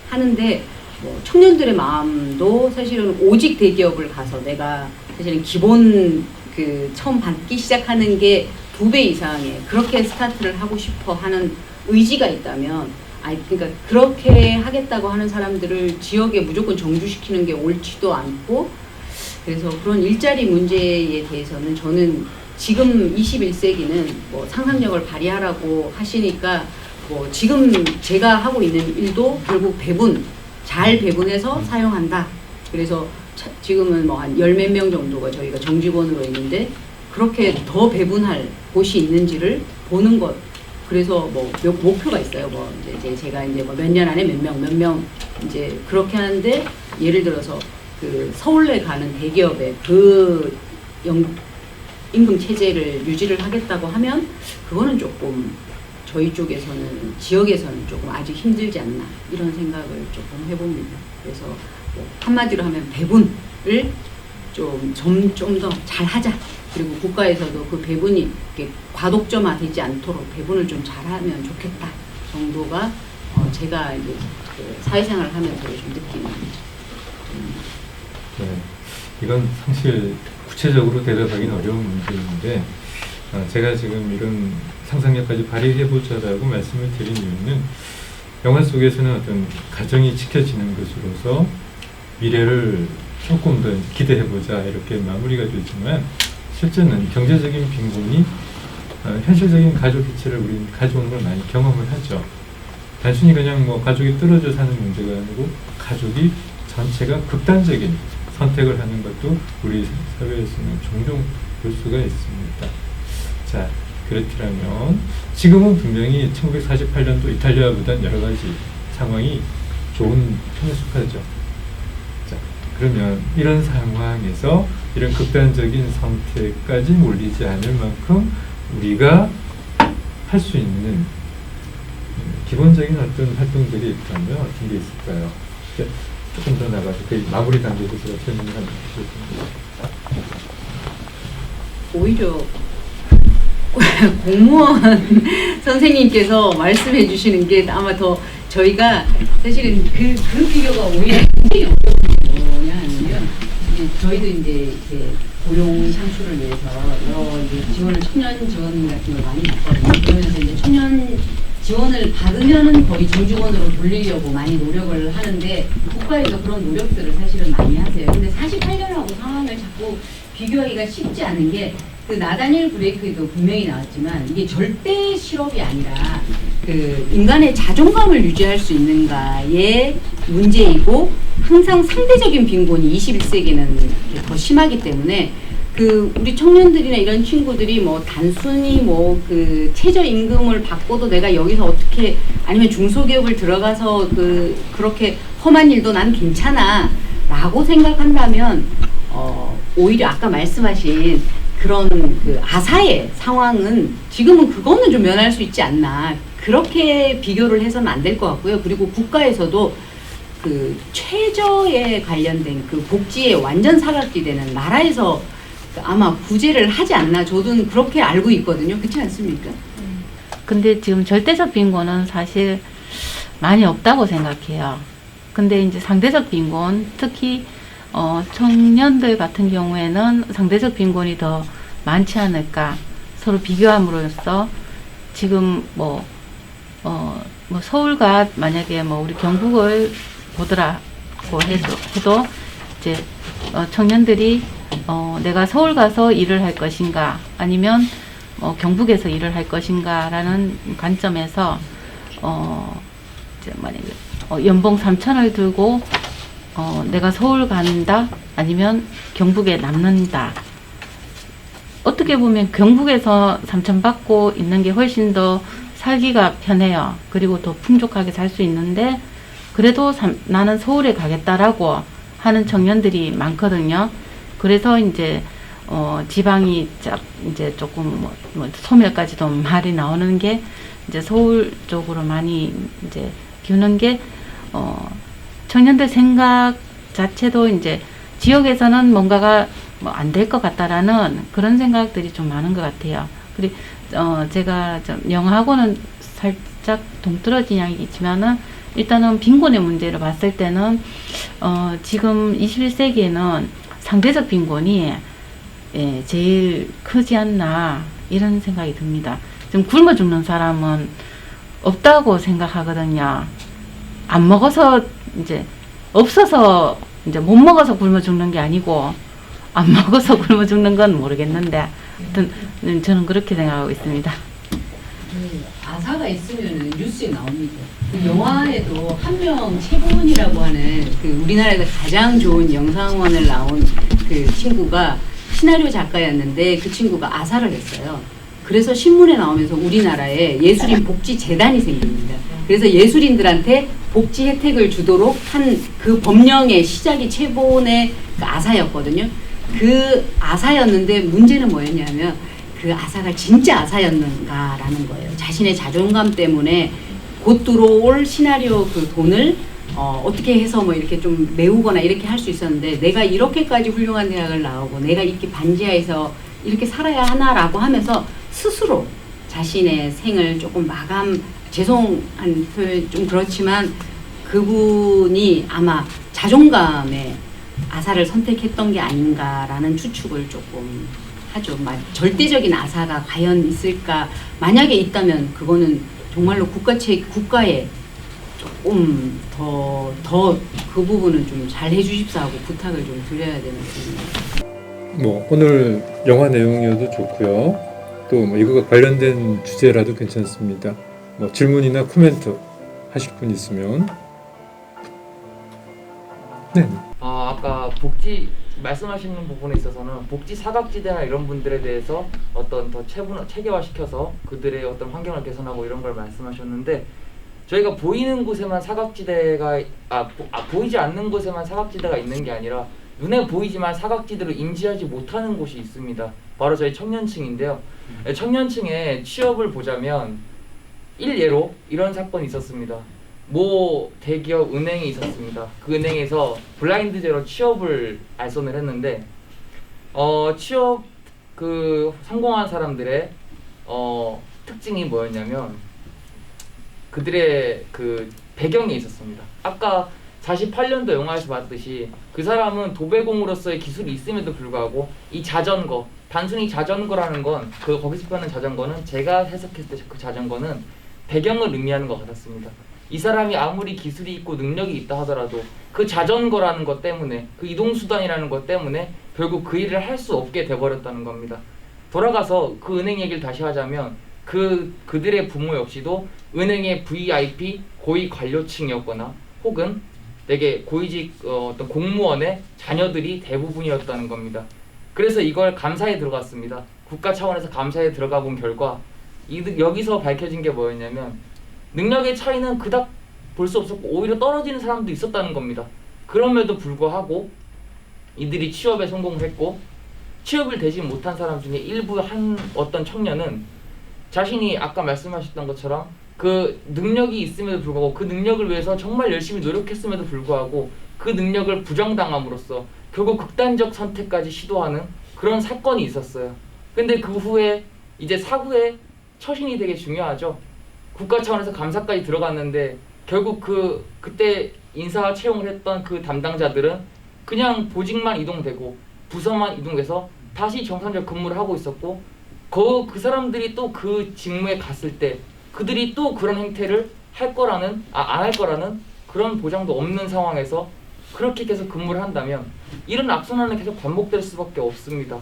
하는데 뭐 청년들의 마음도 사실은 오직 대기업을 가서 내가 사실은 기본 그 처음 받기 시작하는 게 2배 이상의 그렇게 스타트를 하고 싶어 하는 의지가 있다면 그러니까 그렇게 하겠다고 하는 사람들을 지역에 무조건 정주시키는 게 옳지도 않고 그래서 그런 일자리 문제에 대해서는 저는 지금 21세기는 뭐 상상력을 발휘하라고 하시니까 뭐 지금 제가 하고 있는 일도 결국 잘 배분해서 사용한다. 그래서 지금은 뭐 한 10몇 명 정도가 저희가 정직원으로 있는데 그렇게 더 배분할 곳이 있는지를 보는 것. 그래서 뭐 목표가 있어요. 뭐 이제 제가 이제 뭐 몇 년 안에 몇 명 이제 그렇게 하는데 예를 들어서 그 서울에 가는 대기업의 그 임금 체제를 유지를 하겠다고 하면 그거는 조금 저희 쪽에서는 지역에서는 조금 아직 힘들지 않나 이런 생각을 조금 해봅니다. 그래서 뭐 한마디로 하면 배분을 좀 더 잘하자. 그리고 국가에서도 그 배분이 이렇게 과독점화되지 않도록 배분을 좀 잘하면 좋겠다 정도가 제가 이제 그 사회생활을 하면서 좀 느끼는. 네, 이건 사실 구체적으로 대답하기는 어려운 문제인데 제가 지금 이런 상상력까지 발휘해보자라고 말씀을 드린 이유는 영화 속에서는 어떤 가정이 지켜지는 것으로서 미래를 조금 더 기대해보자 이렇게 마무리가 되지만 실제는 경제적인 빈곤이 현실적인 가족 해체를 우리는 가져오는 걸 많이 경험을 하죠. 단순히 그냥 뭐 가족이 떨어져 사는 문제가 아니고 가족이 전체가 극단적인 선택을 하는 것도 우리 사회에서는 종종 볼 수가 있습니다. 자, 그렇더라면 지금은 분명히 1948년도 이탈리아보다는 여러 가지 상황이 좋은 편에 속하죠. 자, 그러면 이런 상황에서 이런 극단적인 선택까지 몰리지 않을 만큼 우리가 할 수 있는 기본적인 어떤 활동들이 있다면 어떤 게 있을까요? 조금 더 나가서 그 마무리 단계에서 제가 설명을 한번 드리겠습니다. 오히려 공무원 선생님께서 말씀해 주시는 게 아마 더 저희가 사실은 그 비교가 오히려 굉장히 어려운 뭐냐 하면 저희도 이제 고용 창출을 위해서 여러 이제 지원을 청년 지원 같은 걸 많이 받거든요. 그러면서 이제 청년 지원을 받으면은 거의 정직원으로 돌리려고 많이 노력을 하는데 국가에서 그런 노력들을 사실은 많이 하세요. 근데 48년하고 상황을 자꾸 비교하기가 쉽지 않은 게 그 나다니엘 브레이크에도 분명히 나왔지만 이게 절대 실업이 아니라 그 인간의 자존감을 유지할 수 있는가의 문제이고 항상 상대적인 빈곤이 21세기는 더 심하기 때문에 그 우리 청년들이나 이런 친구들이 뭐 단순히 뭐 그 최저 임금을 받고도 내가 여기서 어떻게 아니면 중소기업을 들어가서 그렇게 험한 일도 난 괜찮아라고 생각한다면 오히려 아까 말씀하신 그런 그 아사의 상황은 지금은 그거는 좀 면할 수 있지 않나 그렇게 비교를 해서는 안 될 것 같고요. 그리고 국가에서도 그 최저에 관련된 그 복지에 완전 사각지대는 나라에서 아마 구제를 하지 않나 저도 그렇게 알고 있거든요. 그렇지 않습니까? 근데 지금 절대적 빈곤은 사실 많이 없다고 생각해요. 근데 이제 상대적 빈곤, 특히 청년들 같은 경우에는 상대적 빈곤이 더 많지 않을까. 서로 비교함으로써 지금 뭐 서울과 만약에 뭐 우리 경북을 보더라고 해도 이제 청년들이 내가 서울 가서 일을 할 것인가 아니면 경북에서 일을 할 것인가라는 관점에서 이제 만약에 연봉 3,000을 들고 내가 서울 간다 아니면 경북에 남는다. 어떻게 보면 경북에서 3,000 받고 있는 게 훨씬 더 살기가 편해요. 그리고 더 풍족하게 살 수 있는데 그래도 나는 서울에 가겠다라고 하는 청년들이 많거든요. 그래서 이제 지방이 이제 조금 뭐 소멸까지도 말이 나오는 게 이제 서울 쪽으로 많이 이제 기우는 게 청년들 생각 자체도 이제 지역에서는 뭔가가 뭐 안 될 것 같다라는 그런 생각들이 좀 많은 것 같아요. 그리고 제가 좀 영어하고는 살짝 동떨어진 양이지만은 일단은 빈곤의 문제를 봤을 때는 지금 21세기에는 상대적 빈곤이 제일 크지 않나 이런 생각이 듭니다. 좀 굶어 죽는 사람은 없다고 생각하거든요. 안 먹어서 이제 없어서 이제 못 먹어서 굶어 죽는 게 아니고 안 먹어서 굶어 죽는 건 모르겠는데 하여튼 저는 그렇게 생각하고 있습니다. 아사가 있으면 뉴스에 나옵니다. 그 영화에도 한명 최보은이라고 하는 그 우리나라에서 가장 좋은 영상원을 나온 그 친구가 시나리오 작가였는데 그 친구가 아사를 했어요. 그래서 신문에 나오면서 우리나라에 예술인 복지 재단이 생깁니다. 그래서 예술인들한테 복지 혜택을 주도록 한 그 법령의 시작이 최보은의 그 아사였거든요. 그 아사였는데 문제는 뭐였냐면 그 아사가 진짜 아사였는가라는 거예요. 자신의 자존감 때문에 곧 들어올 시나리오 그 돈을 어떻게 해서 뭐 이렇게 좀 메우거나 이렇게 할 수 있었는데 내가 이렇게까지 훌륭한 대학을 나오고 내가 이렇게 반지하에서 이렇게 살아야 하나라고 하면서 스스로 자신의 생을 조금 죄송한 표현 좀 그렇지만 그분이 아마 자존감에 아사를 선택했던 게 아닌가라는 추측을 조금 하죠. 절대적인 아사가 과연 있을까? 만약에 있다면 그거는 정말로 국가에 조금 더 그 부분은 좀 잘 해주십사 하고 부탁을 좀 드려야 되는 부분입니다. 뭐 오늘 영화 내용이어도 좋고요. 또 뭐 이거가 관련된 주제라도 괜찮습니다. 뭐 질문이나 코멘트 하실 분 있으면. 네. 아까 복지 말씀하시는 부분에 있어서는 복지 사각지대나 이런 분들에 대해서 어떤 더 체계화시켜서 그들의 어떤 환경을 개선하고 이런 걸 말씀하셨는데 저희가 보이는 곳에만 사각지대가 보이지 않는 곳에만 사각지대가 있는 게 아니라 눈에 보이지만 사각지대로 인지하지 못하는 곳이 있습니다. 바로 저희 청년층인데요. 청년층의 취업을 보자면 일예로 이런 사건이 있었습니다. 모 대기업 은행이 있었습니다. 그 은행에서 블라인드 제로 취업을 알선을 했는데 취업 성공한 사람들의 특징이 뭐였냐면 그들의 그 배경이 있었습니다. 아까 48년도 영화에서 봤듯이 그 사람은 도배공으로서의 기술이 있음에도 불구하고 이 자전거, 단순히 자전거라는 건 거기서 표현하는 자전거는 제가 해석했을 때 그 자전거는 배경을 의미하는 것 같았습니다. 이 사람이 아무리 기술이 있고 능력이 있다 하더라도 그 자전거라는 것 때문에 그 이동수단이라는 것 때문에 결국 그 일을 할 수 없게 돼버렸다는 겁니다. 돌아가서 그 은행 얘기를 다시 하자면 그들의 부모 역시도 은행의 VIP 고위 관료층이었거나 혹은 되게 고위직 어떤 공무원의 자녀들이 대부분이었다는 겁니다. 그래서 이걸 감사에 들어갔습니다. 국가 차원에서 감사에 들어가 본 결과 여기서 밝혀진 게 뭐였냐면 능력의 차이는 그닥 볼 수 없었고 오히려 떨어지는 사람도 있었다는 겁니다. 그럼에도 불구하고 이들이 취업에 성공을 했고 취업을 되지 못한 사람 중에 일부 어떤 청년은 자신이 아까 말씀하셨던 것처럼 그 능력이 있음에도 불구하고 그 능력을 위해서 정말 열심히 노력했음에도 불구하고 그 능력을 부정당함으로써 결국 극단적 선택까지 시도하는 그런 사건이 있었어요. 근데 그 후에 이제 사후에 처신이 되게 중요하죠. 국가 차원에서 감사까지 들어갔는데 결국 그때 인사 채용을 했던 그 담당자들은 그냥 보직만 이동되고 부서만 이동해서 다시 정상적 근무를 하고 있었고 그 사람들이 또 그 직무에 갔을 때 그들이 또 그런 행태를 안 할 거라는 그런 보장도 없는 상황에서 그렇게 계속 근무를 한다면 이런 악순환은 계속 반복될 수밖에 없습니다.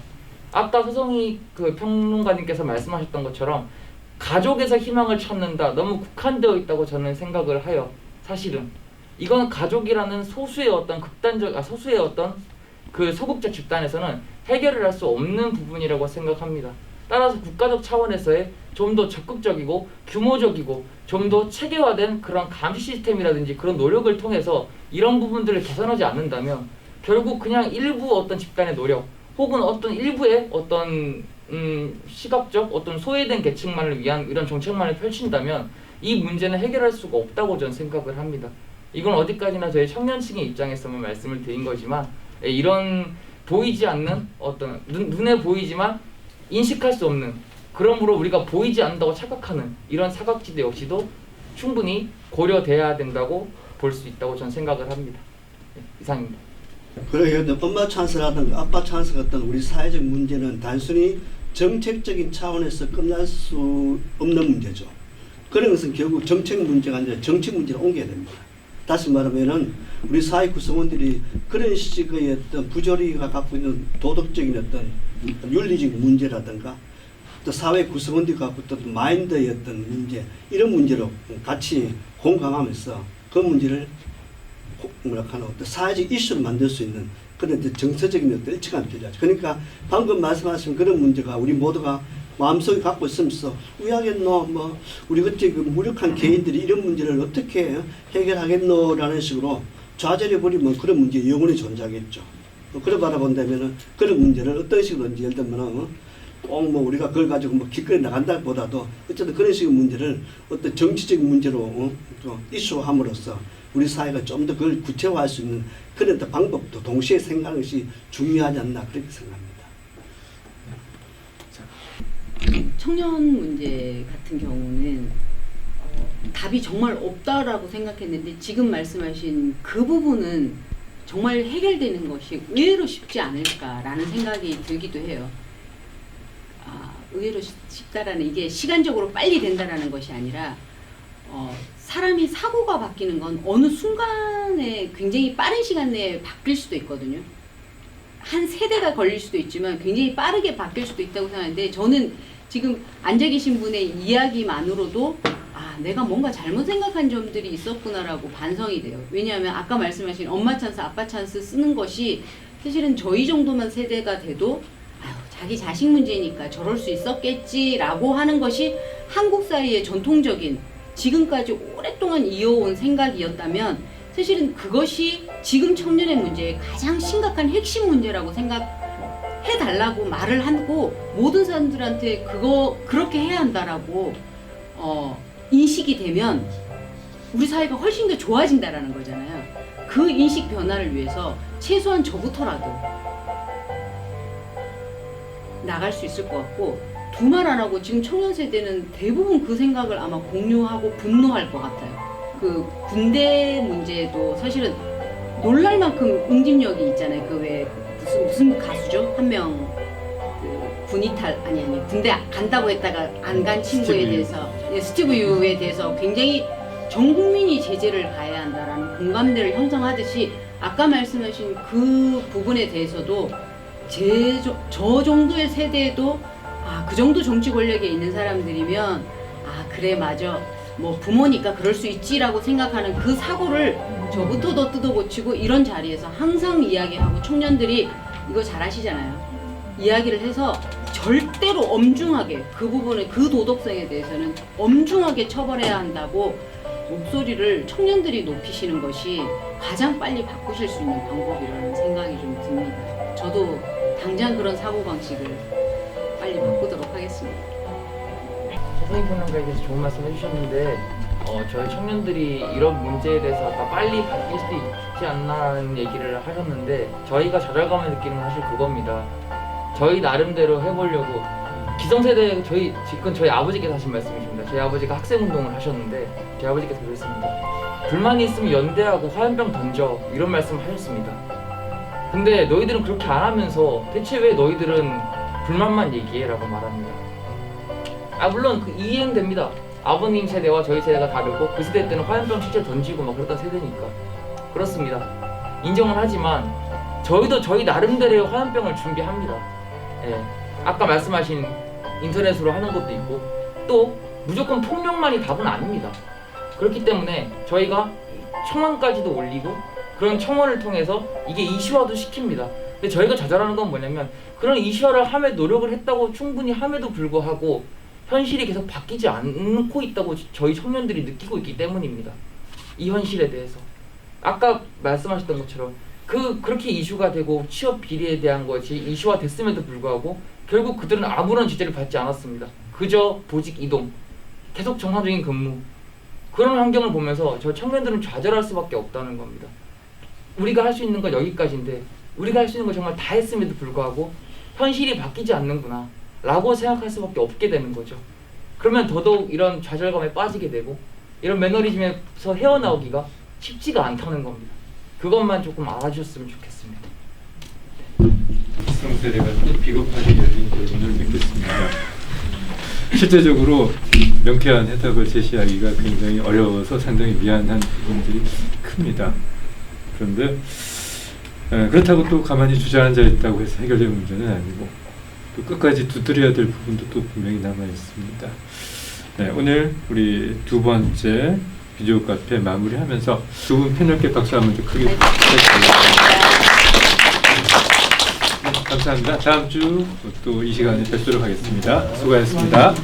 아까 서성희 그 평론가님께서 말씀하셨던 것처럼 가족에서 희망을 찾는다 너무 국한되어 있다고 저는 생각을 해요. 사실은 이건 가족이라는 소수의 어떤 소수의 어떤 그 소극적 집단에서는 해결을 할 수 없는 부분이라고 생각합니다. 따라서 국가적 차원에서의 좀 더 적극적이고 규모적이고 좀 더 체계화된 그런 감시 시스템이라든지 그런 노력을 통해서 이런 부분들을 개선하지 않는다면 결국 그냥 일부 어떤 집단의 노력 혹은 어떤 일부의 어떤 시각적 어떤 소외된 계층만을 위한 이런 정책만을 펼친다면 이 문제는 해결할 수가 없다고 저는 생각을 합니다. 이건 어디까지나 저희 청년층의 입장에서만 말씀을 드린 거지만 이런 보이지 않는 어떤 눈에 보이지만 인식할 수 없는, 그러므로 우리가 보이지 않는다고 착각하는 이런 사각지대 역시도 충분히 고려돼야 된다고 볼 수 있다고 저는 생각을 합니다. 네, 이상입니다. 그래서 엄마 찬스라든가 아빠 찬스 같은 우리 사회적 문제는 단순히 정책적인 차원에서 끝날 수 없는 문제죠. 그런 것은 결국 정책 문제가 아니라 정치 문제로 옮겨야 됩니다. 다시 말하면은 우리 사회 구성원들이 그런 식의 어떤 부조리가 갖고 있는 도덕적인 어떤 윤리적 문제라든가 또 사회 구성원들이 갖고 있던 마인드의 어떤 문제, 이런 문제로 같이 공감하면서 그 문제를 어떤 사회적 이슈로 만들 수 있는 그런 정서적인 어떤 일치감이 필요하죠. 그러니까 방금 말씀하신 그런 문제가 우리 모두가 마음속에 갖고 있으면서 왜 하겠노, 뭐 우리 그때 그 무력한 개인들이 이런 문제를 어떻게 해결하겠노라는 식으로 좌절해 버리면 그런 문제 영원히 존재하겠죠. 그래 바라본다면은 그런 문제를 어떤 식으로든지 예를 들면은 꼭 뭐 우리가 그걸 가지고 뭐 기꺼이 나간다보다도 어쨌든 그런 식의 문제를 어떤 정치적인 문제로 또 이슈함으로써 우리 사회가 좀 더 그걸 구체화할 수 있는 그런 방법도 동시에 생각하는 것이 중요하지 않나 그렇게 생각합니다. 청년 문제 같은 경우는 답이 정말 없다라고 생각했는데 지금 말씀하신 그 부분은 정말 해결되는 것이 의외로 쉽지 않을까라는 생각이 들기도 해요. 의외로 쉽다라는 이게 시간적으로 빨리 된다라는 것이 아니라 사람이 사고가 바뀌는 건 어느 순간에 굉장히 빠른 시간 내에 바뀔 수도 있거든요. 한 세대가 걸릴 수도 있지만 굉장히 빠르게 바뀔 수도 있다고 생각하는데 저는 지금 앉아 계신 분의 이야기만으로도 내가 뭔가 잘못 생각한 점들이 있었구나라고 반성이 돼요. 왜냐하면 아까 말씀하신 엄마 찬스, 아빠 찬스 쓰는 것이 사실은 저희 정도만 세대가 돼도 자기 자식 문제니까 저럴 수 있었겠지라고 하는 것이 한국 사회의 전통적인 지금까지 오랫동안 이어온 생각이었다면 사실은 그것이 지금 청년의 문제의 가장 심각한 핵심 문제라고 생각해달라고 말을 하고 모든 사람들한테 그렇게 해야 한다라고 인식이 되면 우리 사회가 훨씬 더 좋아진다라는 거잖아요. 그 인식 변화를 위해서 최소한 저부터라도 나갈 수 있을 것 같고 두 말 안 하고 지금 청년 세대는 대부분 그 생각을 아마 공유하고 분노할 것 같아요. 그 군대 문제도 사실은 놀랄 만큼 응집력이 있잖아요. 그 왜 무슨 가수죠? 한 명 그 군이탈 아니 군대 간다고 했다가 안 간 친구에 대해서 스티브 유에 대해서 굉장히 전 국민이 제재를 가해야 한다라는 공감대를 형성하듯이 아까 말씀하신 그 부분에 대해서도 저 정도의 세대에도 그 정도 정치 권력에 있는 사람들이면 그래 맞아 뭐 부모니까 그럴 수 있지라고 생각하는 그 사고를 저부터 더 뜯어고치고 이런 자리에서 항상 이야기하고 청년들이 이거 잘하시잖아요. 이야기를 해서 절대로 엄중하게 그 부분의 그 도덕성에 대해서는 엄중하게 처벌해야 한다고 목소리를 청년들이 높이시는 것이 가장 빨리 바꾸실 수 있는 방법이라는 생각이 좀 듭니다. 저도 당장 그런 사고방식을 빨리 바꾸도록 하겠습니다. 서성인 평론가에 대해서 좋은 말씀 해주셨는데 저희 청년들이 이런 문제에 대해서 아까 빨리 바뀔 수도 있지 않나라는 얘기를 하셨는데 저희가 좌절감을 느끼는 건 사실 그겁니다. 저희 나름대로 해보려고 기성세대 지금 저희 아버지께서 하신 말씀이십니다. 저희 아버지가 학생운동을 하셨는데 저희 아버지께서 그랬습니다. 불만이 있으면 연대하고 화염병 던져 이런 말씀을 하셨습니다. 근데 너희들은 그렇게 안 하면서 대체 왜 너희들은 불만만 얘기해? 라고 말합니다. 물론 이해는 아버님 세대와 저희 세대가 다르고 그 세대 때는 화염병 실제 던지고 막 그랬던 세대니까 그렇습니다. 인정은 하지만 저희도 저희 나름대로의 화염병을 준비합니다. 아까 말씀하신 인터넷으로 하는 것도 있고 또 무조건 폭력만이 답은 아닙니다. 그렇기 때문에 저희가 청원까지도 올리고 그런 청원을 통해서 이게 이슈화도 시킵니다. 근데 저희가 좌절하는 건 뭐냐면 그런 이슈화를 함에 노력을 했다고 충분히 함에도 불구하고 현실이 계속 바뀌지 않고 있다고 저희 청년들이 느끼고 있기 때문입니다. 이 현실에 대해서 아까 말씀하셨던 것처럼 그렇게 이슈가 되고 취업 비리에 대한 것이 이슈화 됐음에도 불구하고 결국 그들은 아무런 지지를 받지 않았습니다. 그저 보직 이동, 계속 정상적인 근무 그런 환경을 보면서 저 청년들은 좌절할 수밖에 없다는 겁니다. 우리가 할 수 있는 건 여기까지인데 우리가 할 수 있는 걸 정말 다 했음에도 불구하고 현실이 바뀌지 않는구나 라고 생각할 수밖에 없게 되는 거죠. 그러면 더더욱 이런 좌절감에 빠지게 되고 이런 매너리즘에서 헤어나오기가 쉽지가 않다는 겁니다. 그것만 조금 알아주셨으면 좋겠습니다. 성세례가 또 비겁하게 열린 결론을 맺겠습니다. 실제적으로 명쾌한 해답을 제시하기가 굉장히 어려워서 상당히 미안한 부분들이 큽니다. 그런데 그렇다고 또 가만히 주저앉아 있다고 해서 해결될 문제는 아니고 또 끝까지 두드려야 될 부분도 또 분명히 남아 있습니다. 네, 오늘 우리 두 번째 비디오 카페 마무리하면서 두 분 패널께 박수 한번 더 크게 부탁드리겠습니다. 감사합니다. 다음 주 또 이 시간에 뵙도록 하겠습니다. 수고하셨습니다.